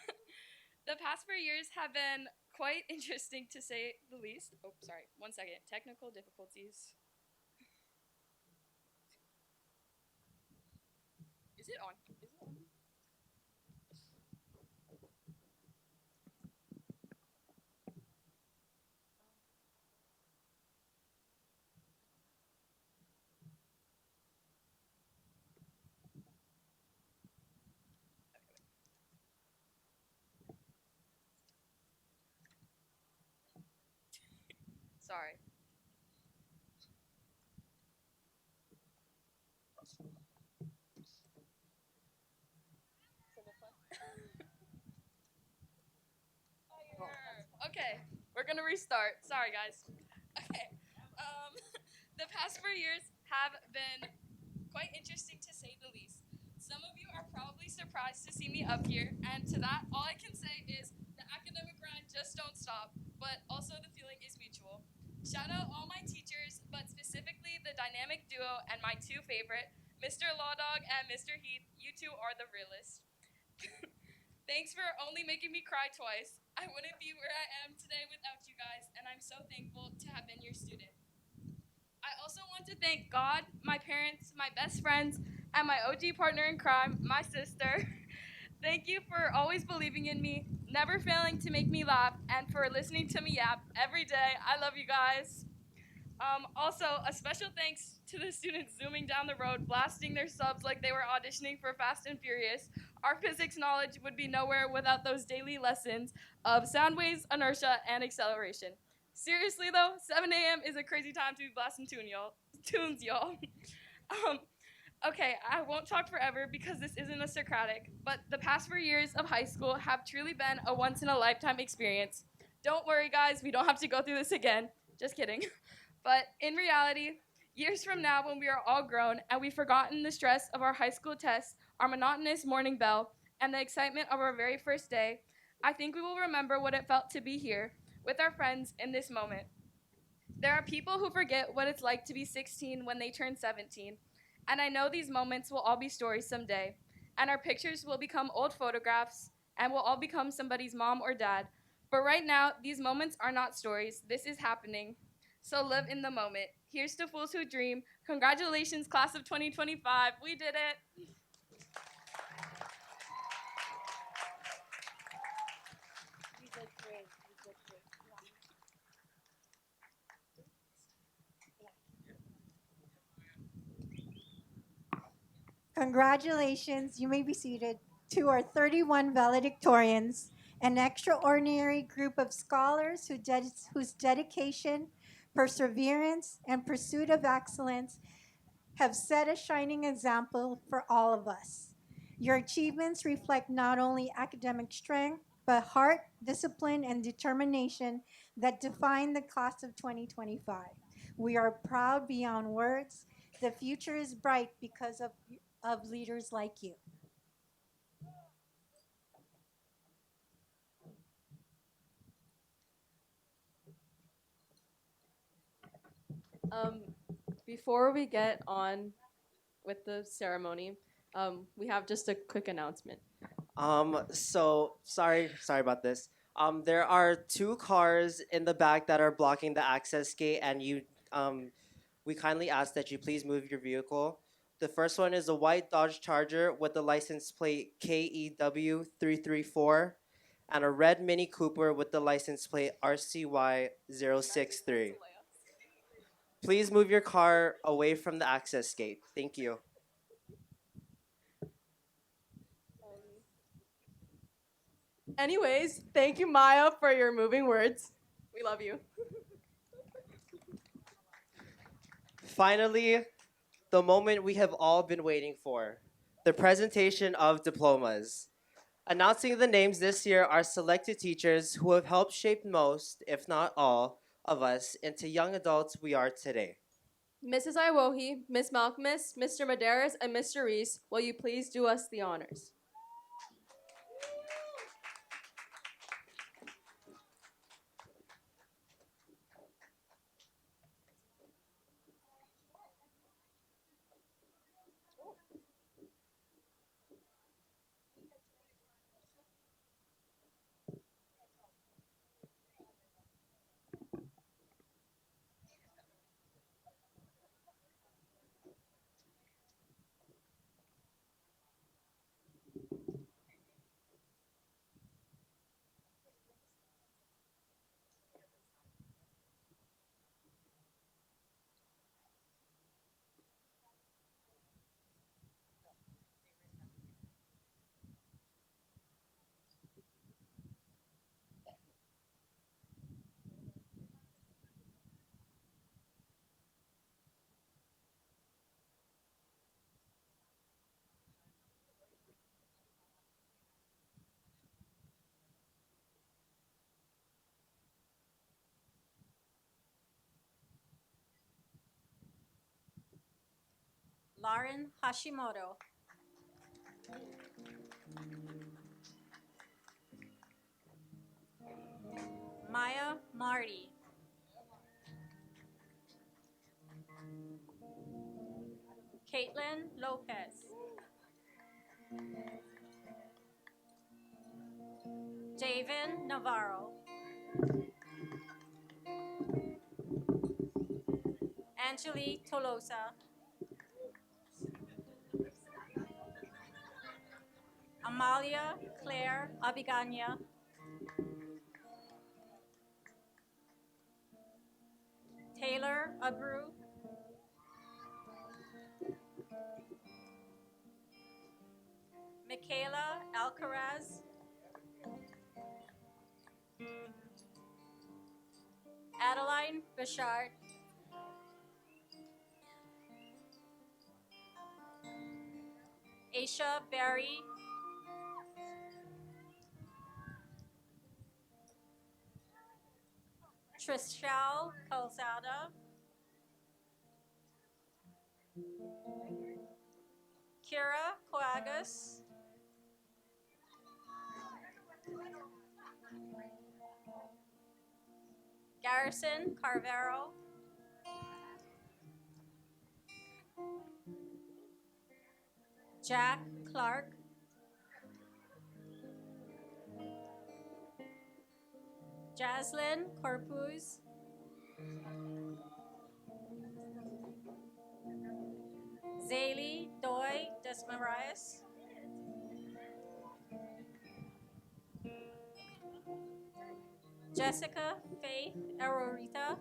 the past 4 years have been quite interesting to say the least. Oh, sorry, 1 second. Technical difficulties. Is it on? Is it on? Sorry. Okay, we're gonna restart. Sorry, guys. Okay. The past 4 years have been quite interesting to say the least. Some of you are probably surprised to see me up here, and to that, all I can say is the academic grind just don't stop, but also the feeling is mutual. Shout out all my teachers, but specifically the dynamic duo and my two favorite, Mr. Lawdog and Mr. Heath. You two are the realest. Thanks for only making me cry twice. I wouldn't be where I am today without you guys, and I'm so thankful to have been your student. I also want to thank God, my parents, my best friends, and my OG partner in crime, my sister. Thank you for always believing in me, never failing to make me laugh, and for listening to me yap every day. I love you guys. Also, a special thanks to the students zooming down the road, blasting their subs like they were auditioning for Fast and Furious. Our physics knowledge would be nowhere without those daily lessons of sound waves, inertia, and acceleration. Seriously though, 7 a.m. is a crazy time to be blasting tunes, y'all. Okay, I won't talk forever because this isn't a Socratic, but the past 4 years of high school have truly been a once-in-a-lifetime experience. Don't worry, guys, we don't have to go through this again. Just kidding. But in reality, years from now when we are all grown and we've forgotten the stress of our high school tests, our monotonous morning bell, and the excitement of our very first day, I think we will remember what it felt to be here with our friends in this moment. There are people who forget what it's like to be 16 when they turn 17, and I know these moments will all be stories someday, and our pictures will become old photographs, and we'll all become somebody's mom or dad. But right now, these moments are not stories. This is happening. So live in the moment. Here's to fools who dream. Congratulations, class of 2025. We did it.
You did great. You did great. Congratulations, you may be seated, to our 31 valedictorians, an extraordinary group of scholars whose dedication, perseverance, and pursuit of excellence have set a shining example for all of us. Your achievements reflect not only academic strength, but heart, discipline, and determination that define the class of 2025. We are proud beyond words. The future is bright because of leaders like you.
Before we get on with the ceremony, we have just a quick announcement.
So sorry about this. There are two cars in the back that are blocking the access gate, and we kindly ask that you please move your vehicle. The first one is a white Dodge Charger with the license plate KEW334, and a red Mini Cooper with the license plate RCY063. Please move your car away from the access gate. Thank you.
Anyways, thank you, Maya, for your moving words. We love you.
Finally, the moment we have all been waiting for, the presentation of diplomas. Announcing the names this year are selected teachers who have helped shape most, if not all, of us into young adults we are today.
Mrs. Iwohi, Miss Malcolmus, Mr. Medeiros, and Mr. Reese, will you please do us the honors?
Lauren Hashimoto. Maya Marty. Caitlin Lopez. Davin Navarro. Angelique Tolosa. Amalia Claire Abigania. Taylor Abreu. Michaela Alcaraz. Adeline Bouchard. Aisha Berry. Trishelle Calzada. Kira Coagas. Garrison Carvero. Jack Clark. Jaslyn Corpuz. Zaylee Doy Desmarais. Jessica Faith Arorita.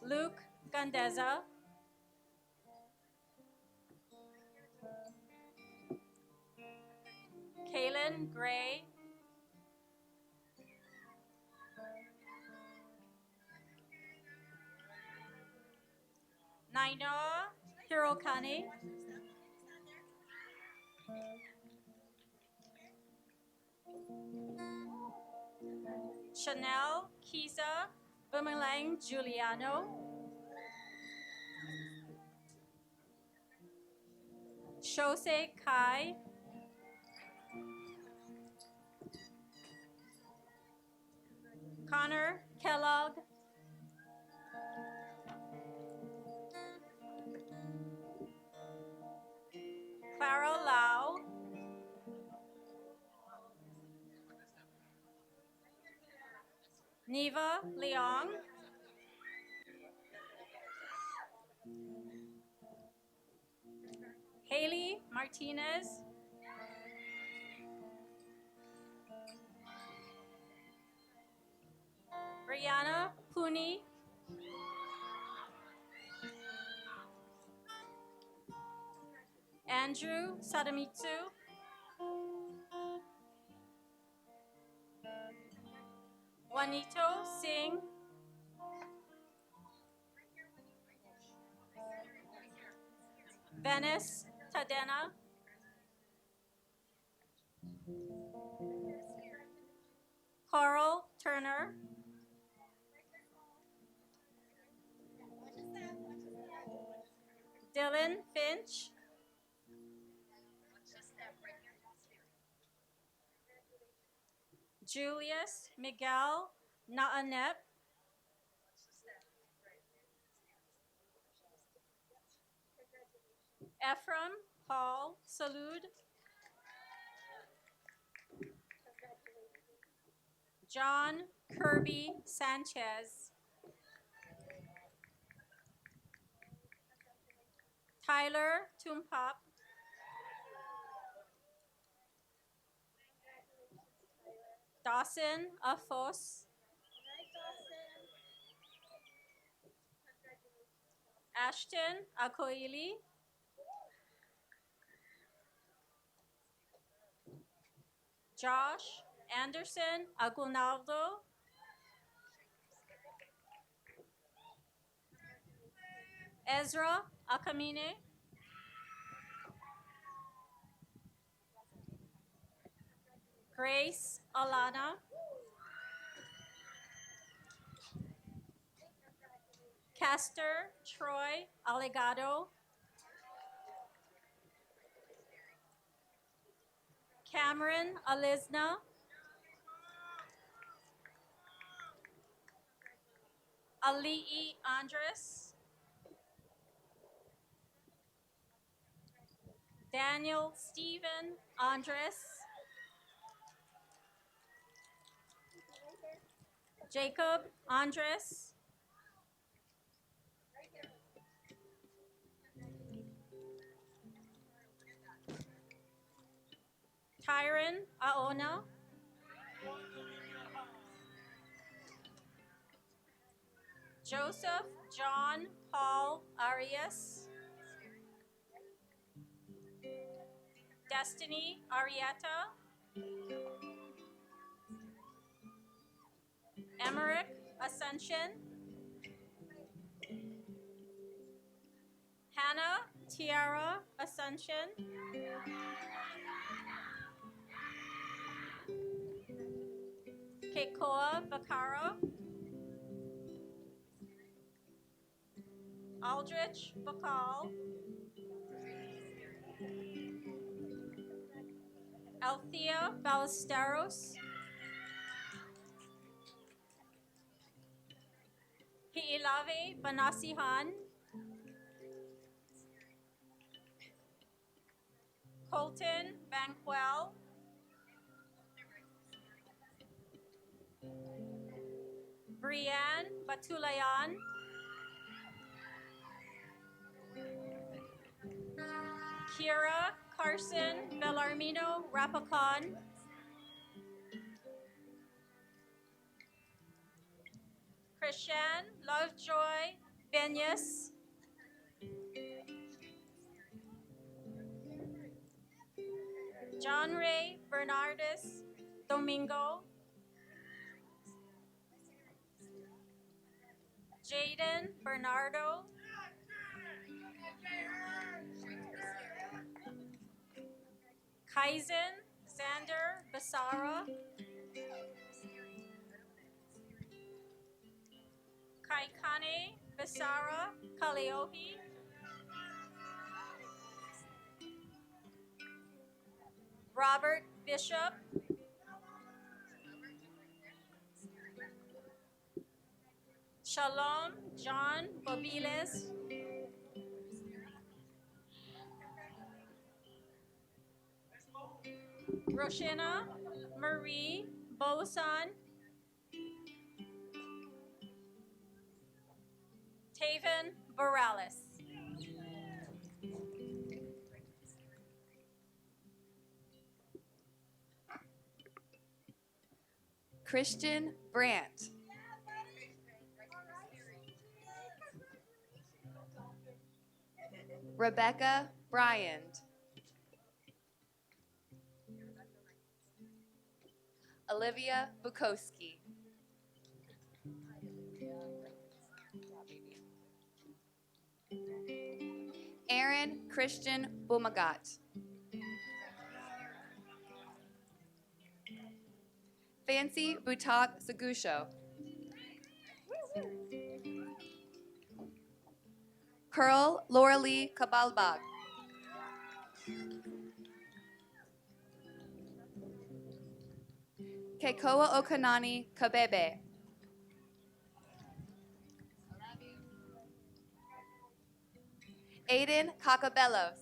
Luke Gandeza. Kaylin Gray. Nainoa Hirokane. Chanel Kisa Bumelang Giuliano. Shosei Kai. Connor Kellogg. Clara Lau. Neva Leong. Haley Martinez. Brianna Puni. Andrew Sadamitsu. Juanito Singh. Venice Tadena, Coral Turner, Dylan Finch, Julius Miguel Naanep, Ephraim Paul Salud, John Kirby Sanchez, Tyler Tumpap, Dawson Afos, Ashton Akoili, Josh Anderson Aguinaldo, Ezra Akamine, Grace Alana, Castor Troy Allegado, Cameron Alizna, Ali'i Andres, Daniel Stephen Andres, Jacob Andres, Tyron Aona, Joseph John Paul Arias, Destiny Arietta, Emmerich Ascension, Hannah Tiara Ascension, Keikoa Bakara, Aldrich Bakal, Althea Ballesteros, Hiilave Banasihan, Colton Banquel, Brianne Batulayan, Kira Carson Bellarmino Rapacan, Christian Lovejoy Benyas, John Ray Bernardus Domingo, Jaden Bernardo, Kaizen Xander Basara, Kaikane Basara Kaleohi, Robert Bishop, Shalom John Bobiles, Roshina Marie Bosan, Taven Borales.
Christian Brandt, Rebecca Bryant, Olivia Bukowski, Aaron Aaron Christian Bumagat. Fancy Butak Sagusho. Curl Lauralee Kabalbag. Kekoa Okanani Kabebe. Aiden Cacabelos.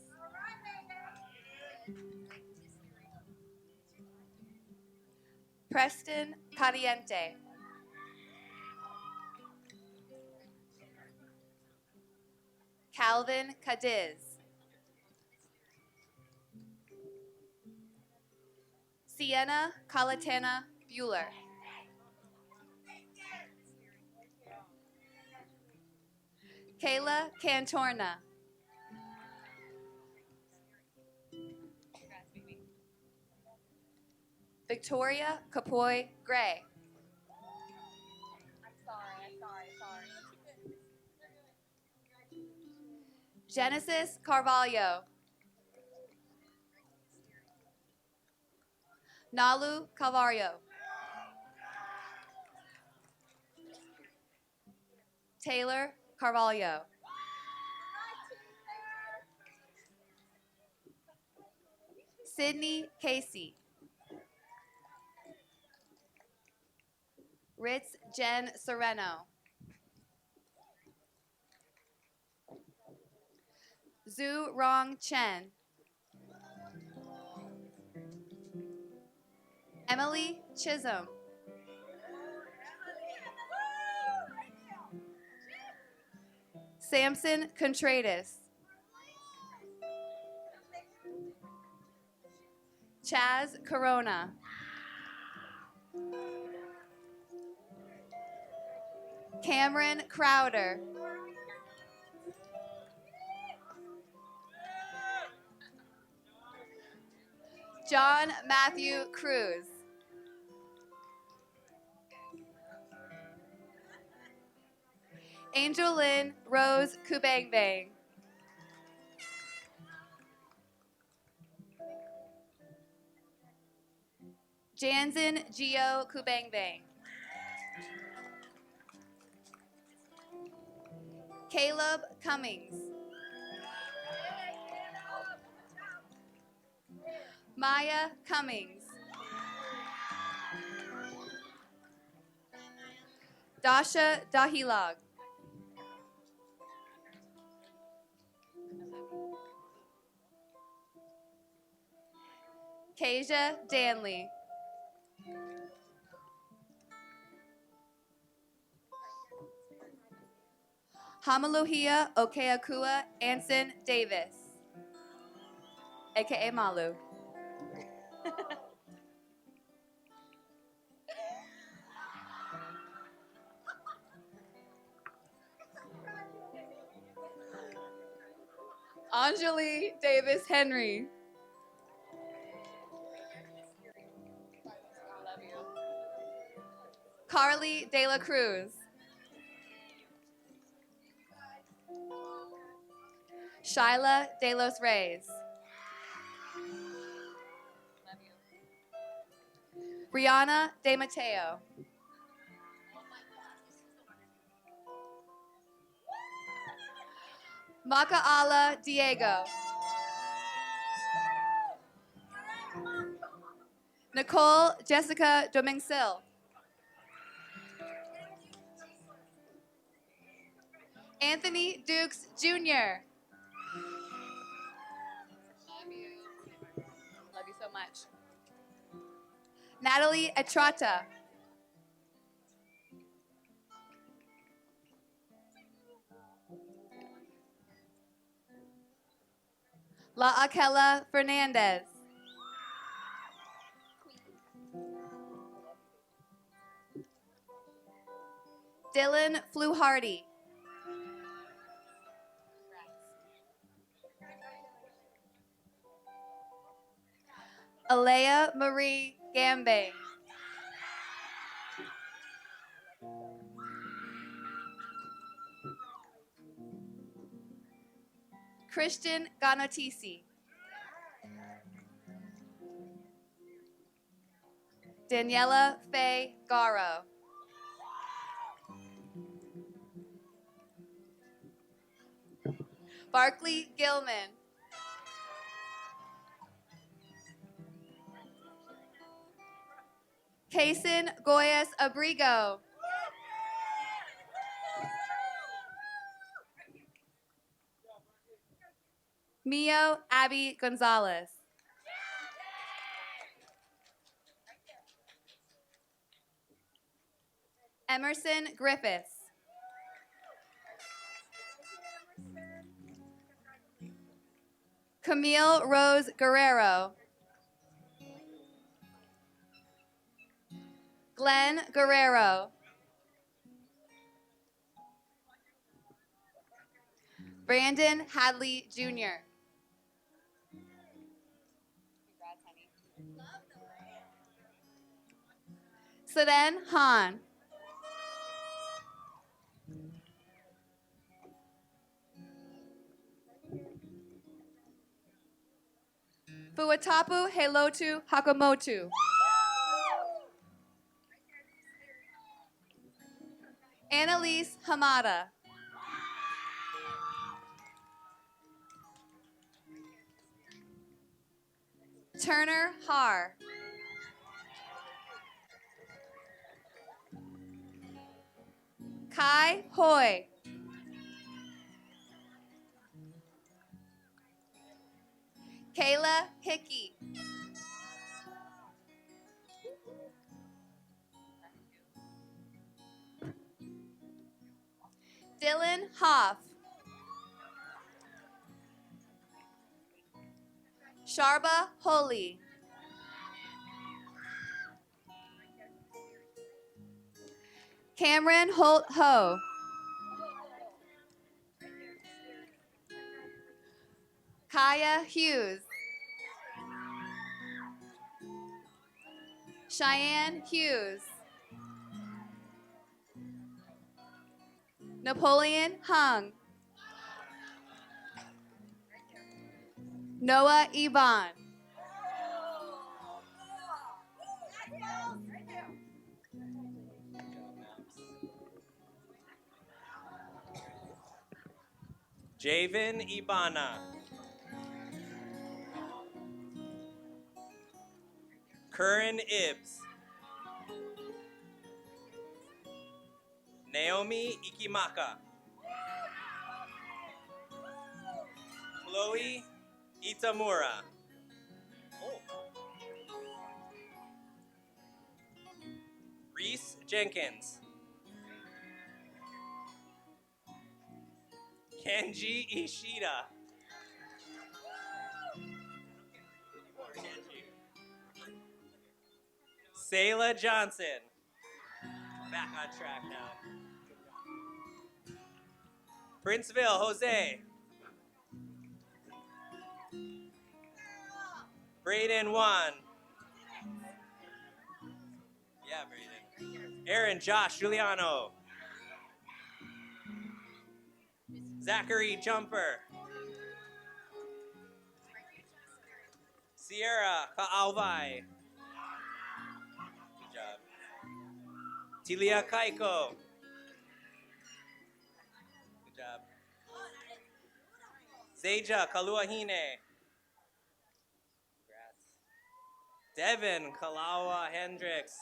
Preston Caliente. Calvin Cadiz. Sienna Calatana Bueller. Kayla Cantorna. Victoria Kapoy Gray. I'm sorry. Genesis Carvalho. Nalu Calvario. Taylor Carvalho. Sydney Casey. Ritz Jen Sereno. Zhu Rong Chen. Emily Chisholm. Samson Contreras. Chaz Corona. Cameron Crowder. John Matthew Cruz. Angel Lynn Rose Kubangbang. Jansen Gio Kubangbang. Caleb Cummings. Maya Cummings. Dasha Dahilag. Kasia Danley. Hamaluhia Okeakua Anson Davis, aka Malu. Anjali Davis Henry. Carly De La Cruz. Shyla De Los Reyes. Brianna De Mateo. Makaala Diego. Nicole Jessica Domingsil. Anthony Dukes Jr. Love you. Love you so much. Natalie Etrata. La Aquela Fernandez. Dylan Fluharty. Alea Marie Gambang. Christian Ganotisi. Daniela Faye Garo. Barkley Gilman. Kason Goyas Abrigo. Mio Abby Gonzalez. Emerson Griffiths. Camille Rose Guerrero. Glenn Guerrero. Brandon Hadley Jr. Seden Han. Fuatapu Helotu Hakamotu. Annalise Hamada. Turner Har. Kai Hoy. Kayla Hickey. Dylan Hoff. Sharba Holy. Cameron Holt Ho. Kaya Hughes. Cheyenne Hughes. Napoleon Hung. Noah Ebon.
Javen Ibana. Curran Ibbs. Naomi Ikimaka. Chloe Itamura. Reese Jenkins. Kenji Ishida. Sayla Johnson. Back on track now. Princeville Jose. Braden Juan. Yeah, Braden. Aaron Josh Giuliano. Zachary Jumper. Sierra Kaua'i. Good job. Tilia Kaiko. Good job. Zeja Kaluahine. Congrats. Devin Kalawa Hendricks.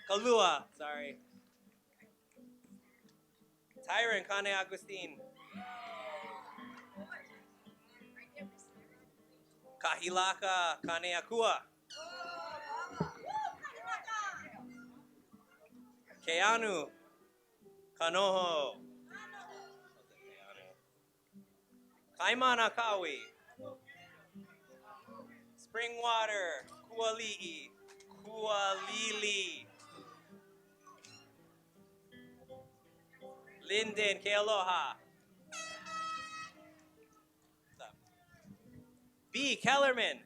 Kalua, sorry. Tyron Kane Agustin. Kahilaka Kaneakua. Keanu Kanoho. Kaimana Kawi. Springwater Kuali'i. Kualili. Linden Kealoha. B. Kellerman.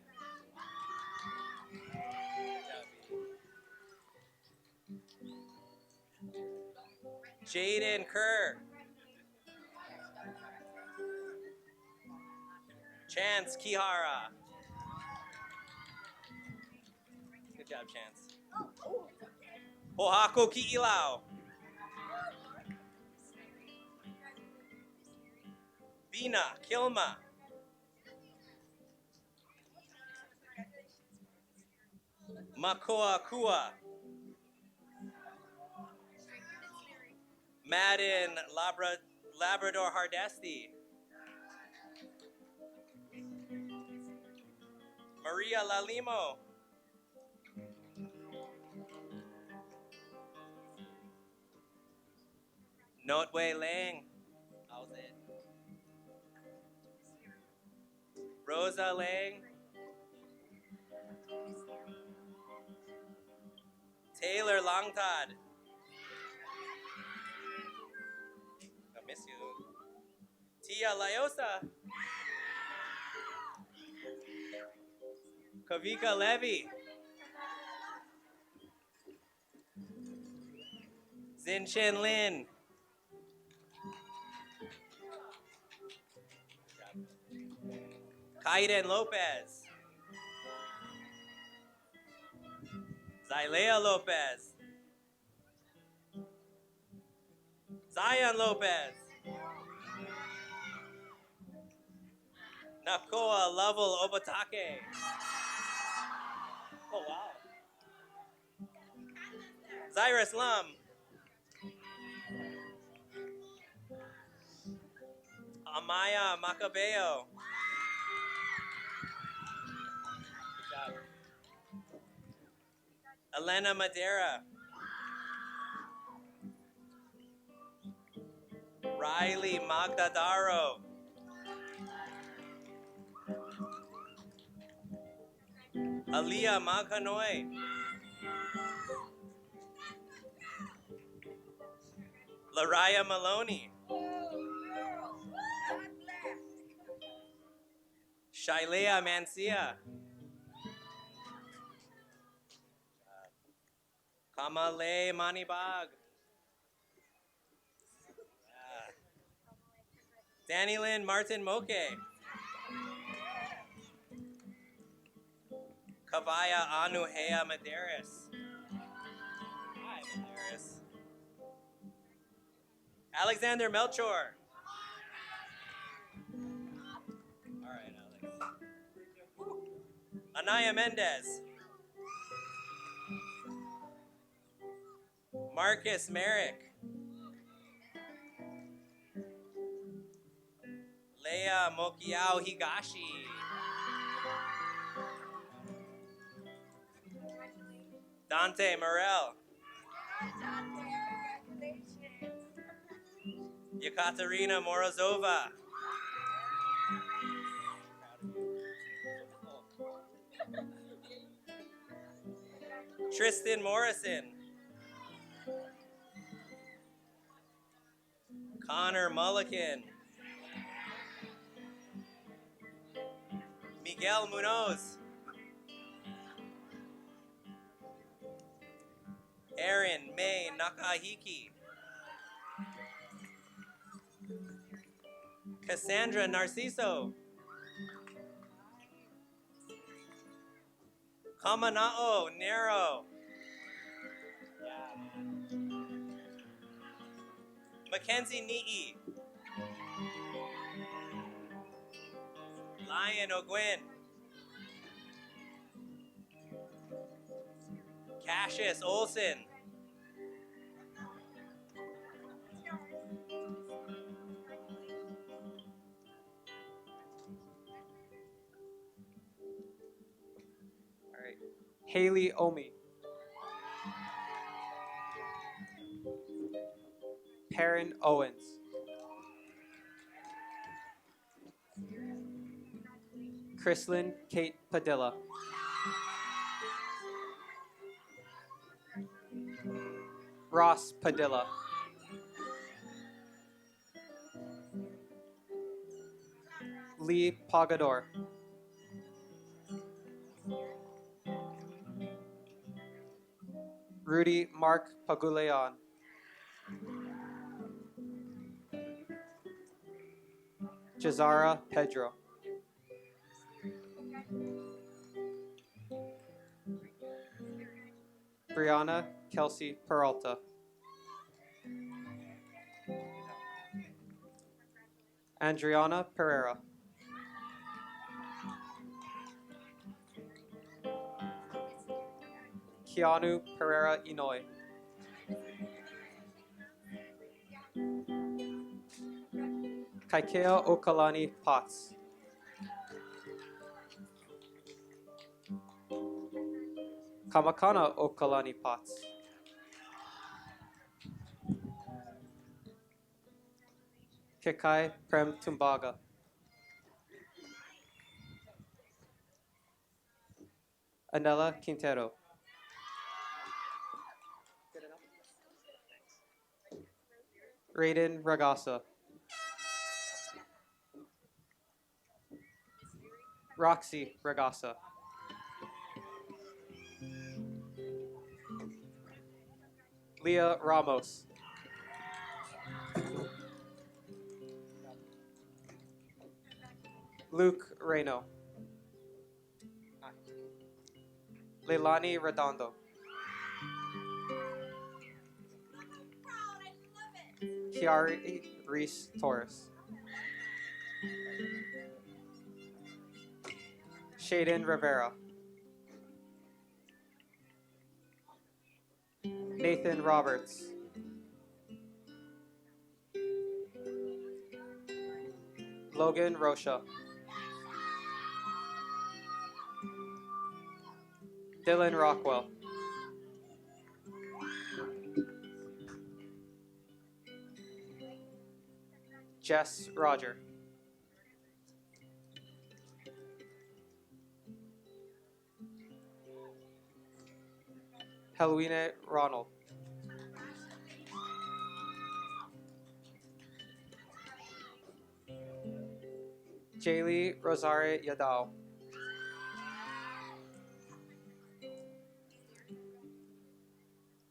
Jaden Kerr. Chance Kihara. Good job, Chance. Pohako Ki'ilau. Bina Kilma. Makoa Kua. Madden Labrador Hardesty. Maria Lalimo. Notway Lang. How's it? Rosa Lang. Taylor Longtod. I miss you. Tia Layosa. Kavika Levy. Zinshin Lin. Kaiden Lopez. Zylea Lopez. Zion Lopez. Nakoa Lovell Obatake. Oh, wow. Zyrus Lum. Amaya Macabeo. Good job. Elena Madera. Riley Magdadaro. Aliyah Maghanoi. Laraya Maloney. Shailea Mancia. Kamale Manibag. Danny Lynn Martin Moke. Kavaya Anuhea Maderis. Hi, Maderis. Alexander Melchor. All right, Alex. Anaya Mendez. Marcus Merrick. Leia Mokiao Higashi. Dante Morel. Yekaterina Morozova. Tristan Morrison. Connor Mulliken. Miguel Munoz. Aaron May Nakahiki. Cassandra Narciso. Kamanao Nero. Mackenzie Ni'i. Lion O'Gwen. Cassius Olson.
All right. Haley Omi. Perrin Owens. Chrislyn Kate Padilla. Ross Padilla. Lee Pagador. Rudy Mark Paguleon. Jazara Pedro. Brianna Kelsey Peralta. Andriana Pereira. Keanu Pereira Inouye. Kaikea Okalani Potts. Kamakana Okalani Potts. Kekai Prem Tumbaga. Anela Quintero. Raiden Ragasa. Roxy Ragasa. Leah Ramos. Luke Reno. Leilani Redondo. Kiari Reese Torres. Shaden Rivera. Nathan Roberts. Logan Rocha. Dylan Rockwell. Jess Roger. Helwine Ronald. Jaylee Rosarie Yadao.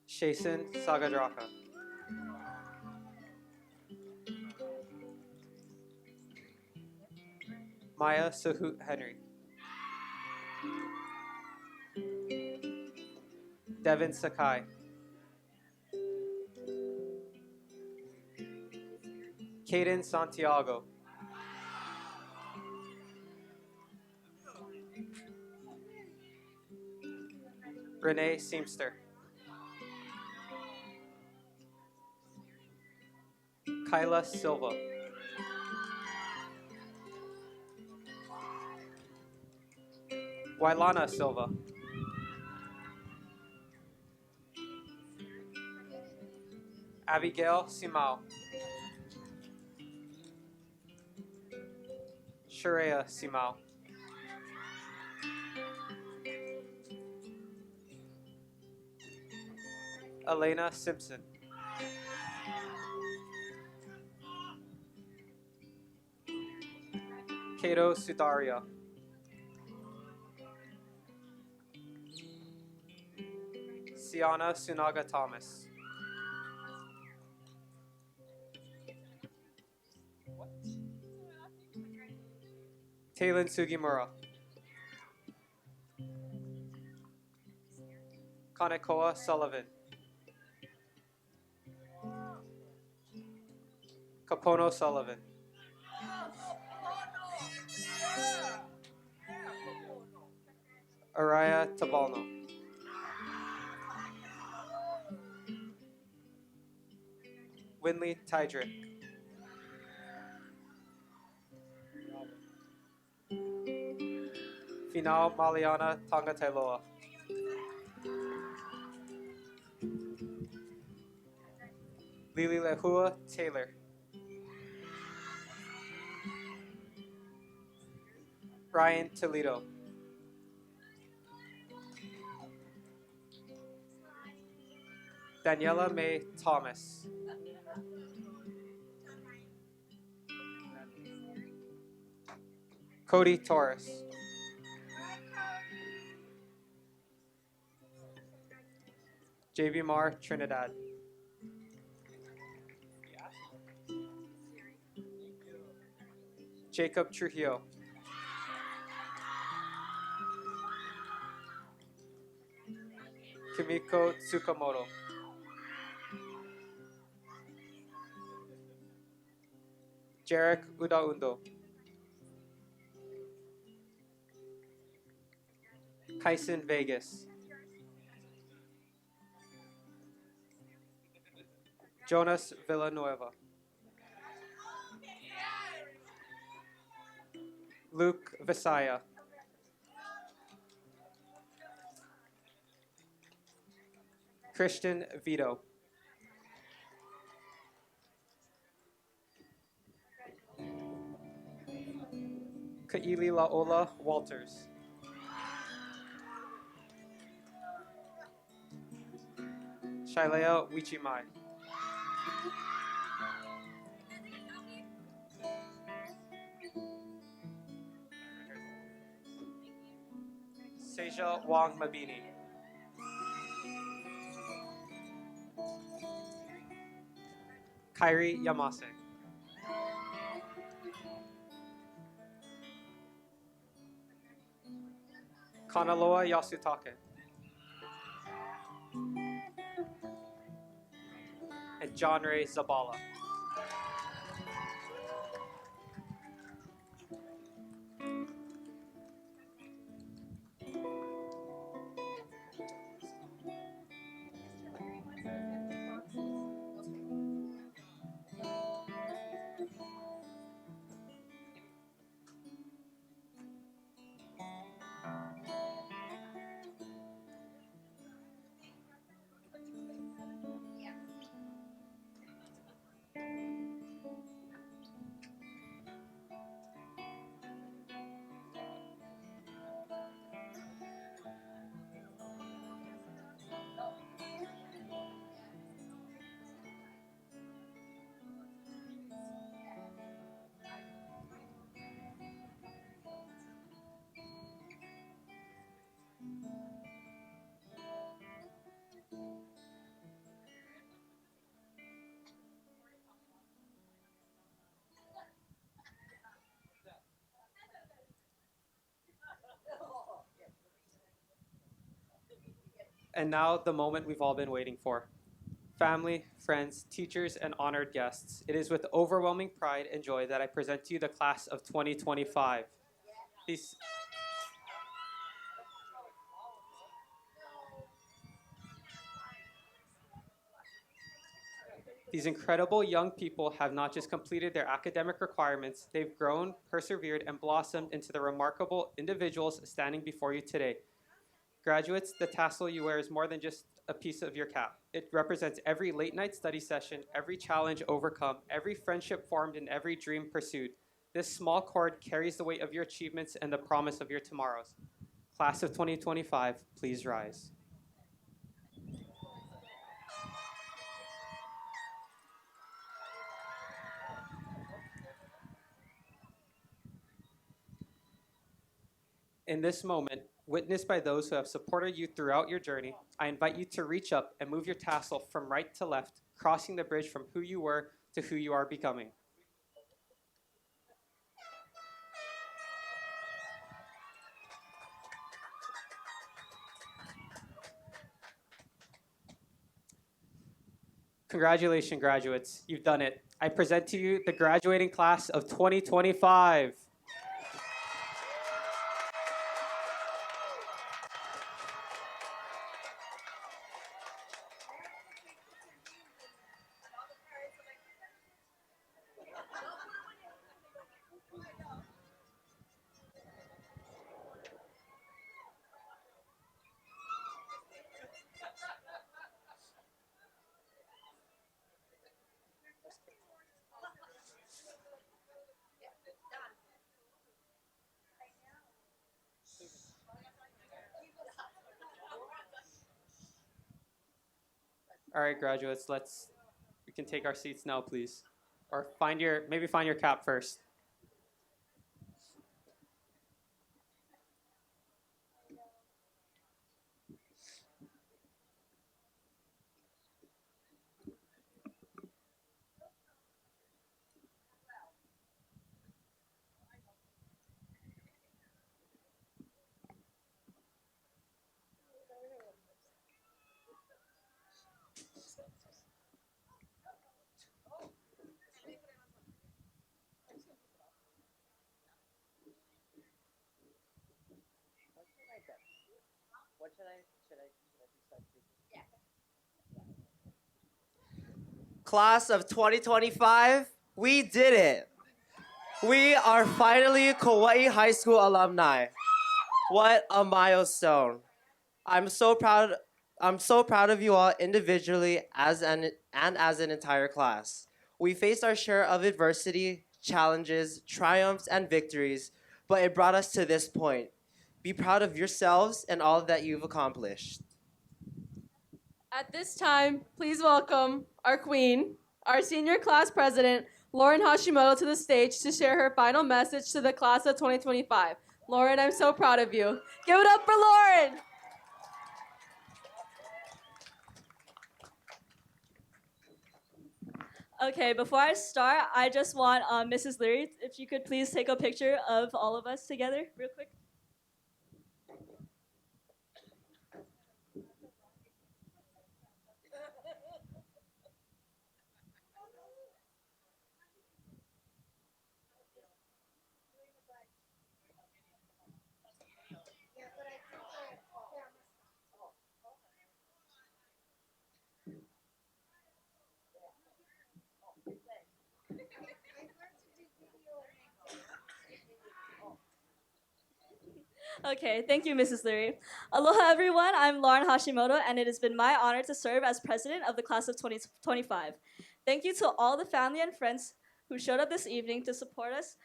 Shason Sagadraka. Maya Sahut Henry. Devin Sakai. Caden Santiago. Renee Seamster. Kyla Silva. Wailana Silva. Abigail Simao. Sharia Simao. Elena Simpson. Kato Sudaria. Siana Sunaga Thomas. Taylin Sugimura. Kanekoa Sullivan. Kapono Sullivan. Araya Tabalno. Winley Tydrick. Finau Maliana Tangatailoa. Lili Lehua Taylor. Ryan Toledo. Daniela May Thomas. Cody Torres. JV Mar Trinidad. Jacob Trujillo. Kimiko Tsukamoto. Jarek Udaundo. Kyson Vegas. Jonas Villanueva. Luke Visaya. Christian Vito. Kaili Laola Walters. Shailea Wichimai. Seja Wang Mabini. Kairi Yamase. Kanaloa Yasutake. And John Ray Zabala. And now the moment we've all been waiting for. Family, friends, teachers, and honored guests, it is with overwhelming pride and joy that I present to you the class of 2025. These incredible young people have not just completed their academic requirements, they've grown, persevered, and blossomed into the remarkable individuals standing before you today. Graduates, the tassel you wear is more than just a piece of your cap. It represents every late night study session, every challenge overcome, every friendship formed, and every dream pursued. This small cord carries the weight of your achievements and the promise of your tomorrows. Class of 2025, please rise. In this moment, witnessed by those who have supported you throughout your journey, I invite you to reach up and move your tassel from right to left, crossing the bridge from who you were to who you are becoming. Congratulations, graduates. You've done it. I present to you the graduating class of 2025. All right, graduates, we can take our seats now, please. Or maybe find your cap first.
Class of 2025, we did it. We are finally Kaua'i High School alumni. What a milestone. I'm so proud of you all individually as an entire class. We faced our share of adversity, challenges, triumphs, and victories, but it brought us to this point. Be proud of yourselves and all that you've accomplished.
At this time, please welcome our queen, our senior class president, Lauren Hashimoto, to the stage to share her final message to the class of 2025. Lauren, I'm so proud of you. Give it up for Lauren!
Okay, before I start, I just want Mrs. Leary, if you could please take a picture of all of us together real quick. Okay, thank you, Mrs. Leary. Aloha, everyone. I'm Lauren Hashimoto, and it has been my honor to serve as president of the class of 2025. Thank you to all the family and friends who showed up this evening to support us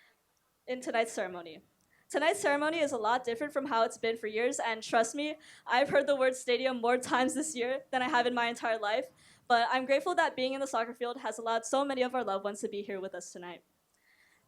in tonight's ceremony. Tonight's ceremony is a lot different from how it's been for years, and trust me, I've heard the word stadium more times this year than I have in my entire life, but I'm grateful that being in the soccer field has allowed so many of our loved ones to be here with us tonight.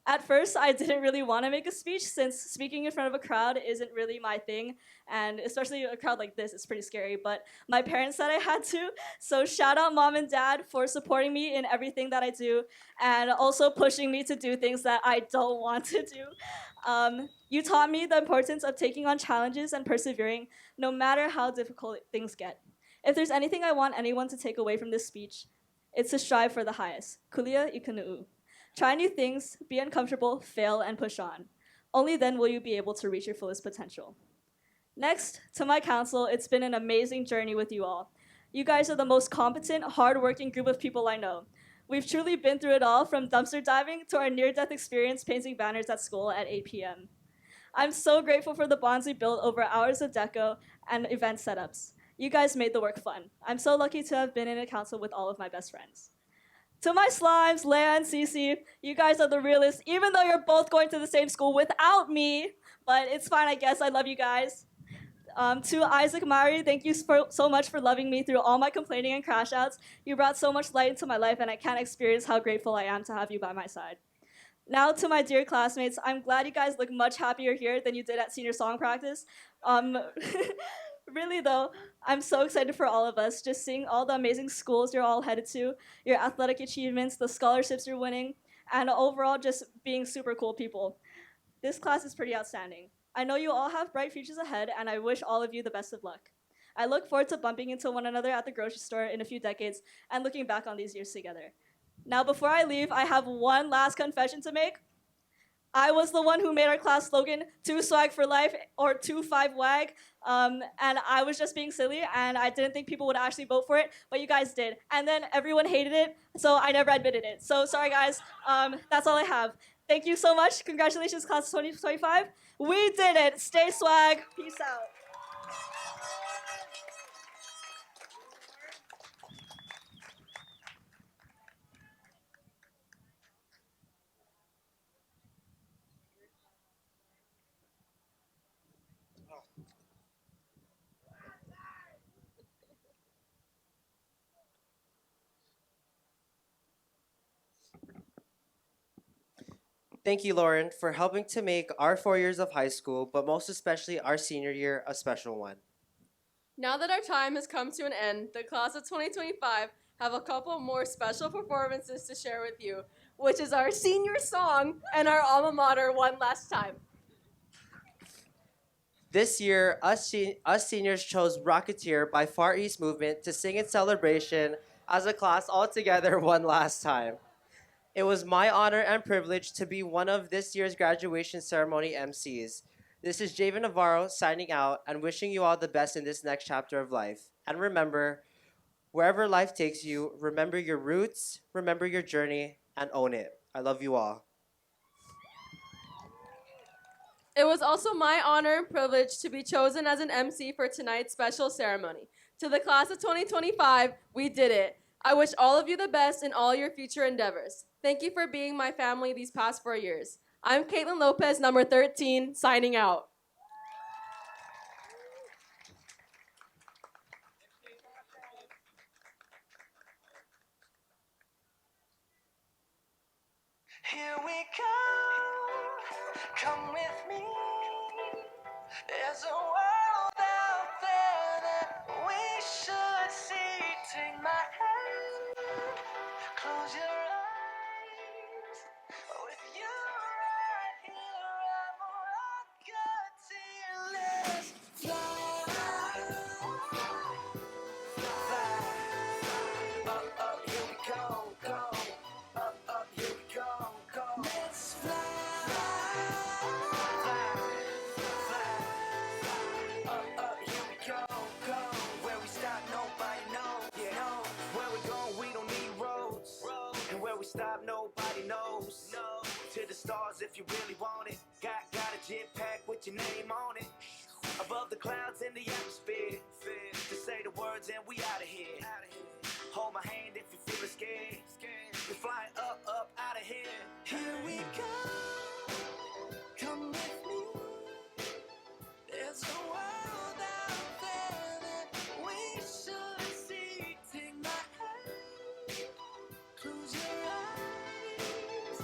At first, I didn't really want to make a speech since speaking in front of a crowd isn't really my thing, and especially a crowd like this, it's pretty scary, but my parents said I had to, so shout out Mom and Dad for supporting me in everything that I do, and also pushing me to do things that I don't want to do. You taught me the importance of taking on challenges and persevering, no matter how difficult things get. If there's anything I want anyone to take away from this speech, it's to strive for the highest. Kulia ikanu'u. Try new things, be uncomfortable, fail, and push on. Only then will you be able to reach your fullest potential. Next, to my council, it's been an amazing journey with you all. You guys are the most competent, hardworking group of people I know. We've truly been through it all, from dumpster diving to our near-death experience painting banners at school at 8 p.m. I'm so grateful for the bonds we built over hours of deco and event setups. You guys made the work fun. I'm so lucky to have been in a council with all of my best friends. To my slimes, Leia and Cece, you guys are the realest, even though you're both going to the same school without me, but it's fine, I guess. I love you guys. To Isaac Mari, thank you so much for loving me through all my complaining and crash outs. You brought so much light into my life, and I can't experience how grateful I am to have you by my side. Now to my dear classmates, I'm glad you guys look much happier here than you did at senior song practice. Really though, I'm so excited for all of us, just seeing all the amazing schools you're all headed to, your athletic achievements, the scholarships you're winning, and overall just being super cool people. This class is pretty outstanding. I know you all have bright futures ahead, and I wish all of you the best of luck. I look forward to bumping into one another at the grocery store in a few decades and looking back on these years together. Now before I leave, I have one last confession to make. I was the one who made our class slogan, 2 swag for life, or 2-5 wag, and I was just being silly, and I didn't think people would actually vote for it, but you guys did. And then everyone hated it, so I never admitted it. So sorry guys, that's all I have. Thank you so much. Congratulations, class of 2025. We did it. Stay swag. Peace out.
Thank you, Lauren, for helping to make our 4 years of high school, but most especially our senior year, a special one.
Now that our time has come to an end, the class of 2025 have a couple more special performances to share with you, which is our senior song and our alma mater, One Last Time.
This year, us seniors chose Rocketeer by Far East Movement to sing in celebration as a class all together one last time. It was my honor and privilege to be one of this year's graduation ceremony MCs. This is Javen Navarro signing out and wishing you all the best in this next chapter of life. And remember, wherever life takes you, remember your roots, remember your journey, and own it. I love you all.
It was also my honor and privilege to be chosen as an MC for tonight's special ceremony. To the class of 2025, we did it. I wish all of you the best in all your future endeavors. Thank you for being my family these past 4 years. I'm Caitlin Lopez, number 13, signing out.
Here we go, come with me. There's a world out there that we should see. Take my hand, close your eyes. With you right here, I'm rocketing. Let's fly, fly. Up, here we go, go. Up, here we go, go. Let's fly, Up, here we go, go. Where we stop, nobody knows. Yeah, no. Where we going, we don't need roads. And where we stop, nobody knows. No. To the stars if you really want it. Got a jetpack with your name on it. Above the clouds in the atmosphere. Just say the words and we out of here. Hold my hand if you feel scared. We're flying up, out of here. Here we go. Come with me. There's a world out there that we should see. Take my hand, close your eyes.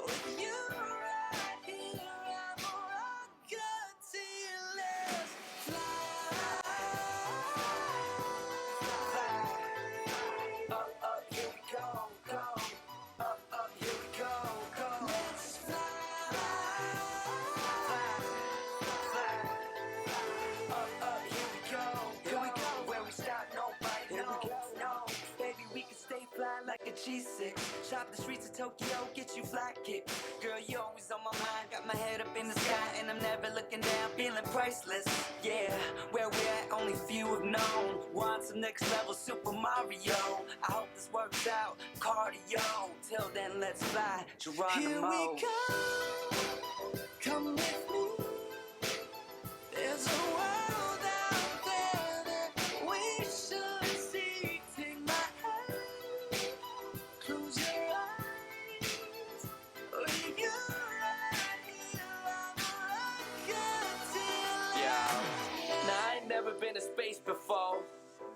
With you right here, I'm a rocketing. Let's fly, fly. Up, here we go, go. Up, here we go, go. Let's fly, Up, here we go, go. Where we stop, nobody knows. No, baby, we can stay fly like a G6. Shop the streets of Tokyo, get you fly kick. Girl, you always on my mind. Got my head up in the sky, and I'm never looking down, feeling priceless. Yeah, where we at, only few have known. Want some next level Super Mario. I hope this works out, cardio. Till then, let's fly, Geronimo. Here we go, come with me. There's a world out there that we should see. Take my hand, close your eyes. With you right here, I'm rocketing. Yeah. Now I ain't never been to space before,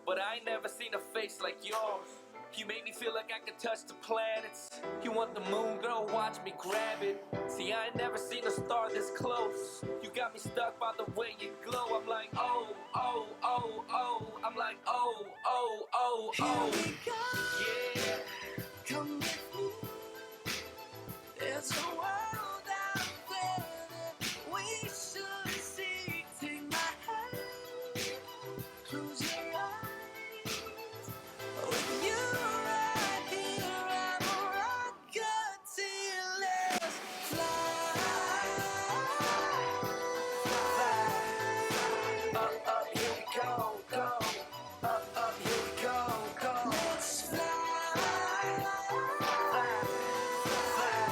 but I ain't never seen a face like yours. You make me feel like I can touch the planets. You want the moon, girl, watch me grab it. See, I ain't never seen a star this close. You got me stuck by the way you glow. I'm like, oh, oh, oh, oh. I'm like, oh, oh, oh, oh. Here we go. Yeah. Come with me. There's a world out there that we should see. Take my hand, close your eyes. With you right here, I'm a rocketing. Let's fly, fly. Up, here we go, go. Up, here we go, go. Let's fly, fly, fly.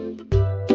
Kaua'i.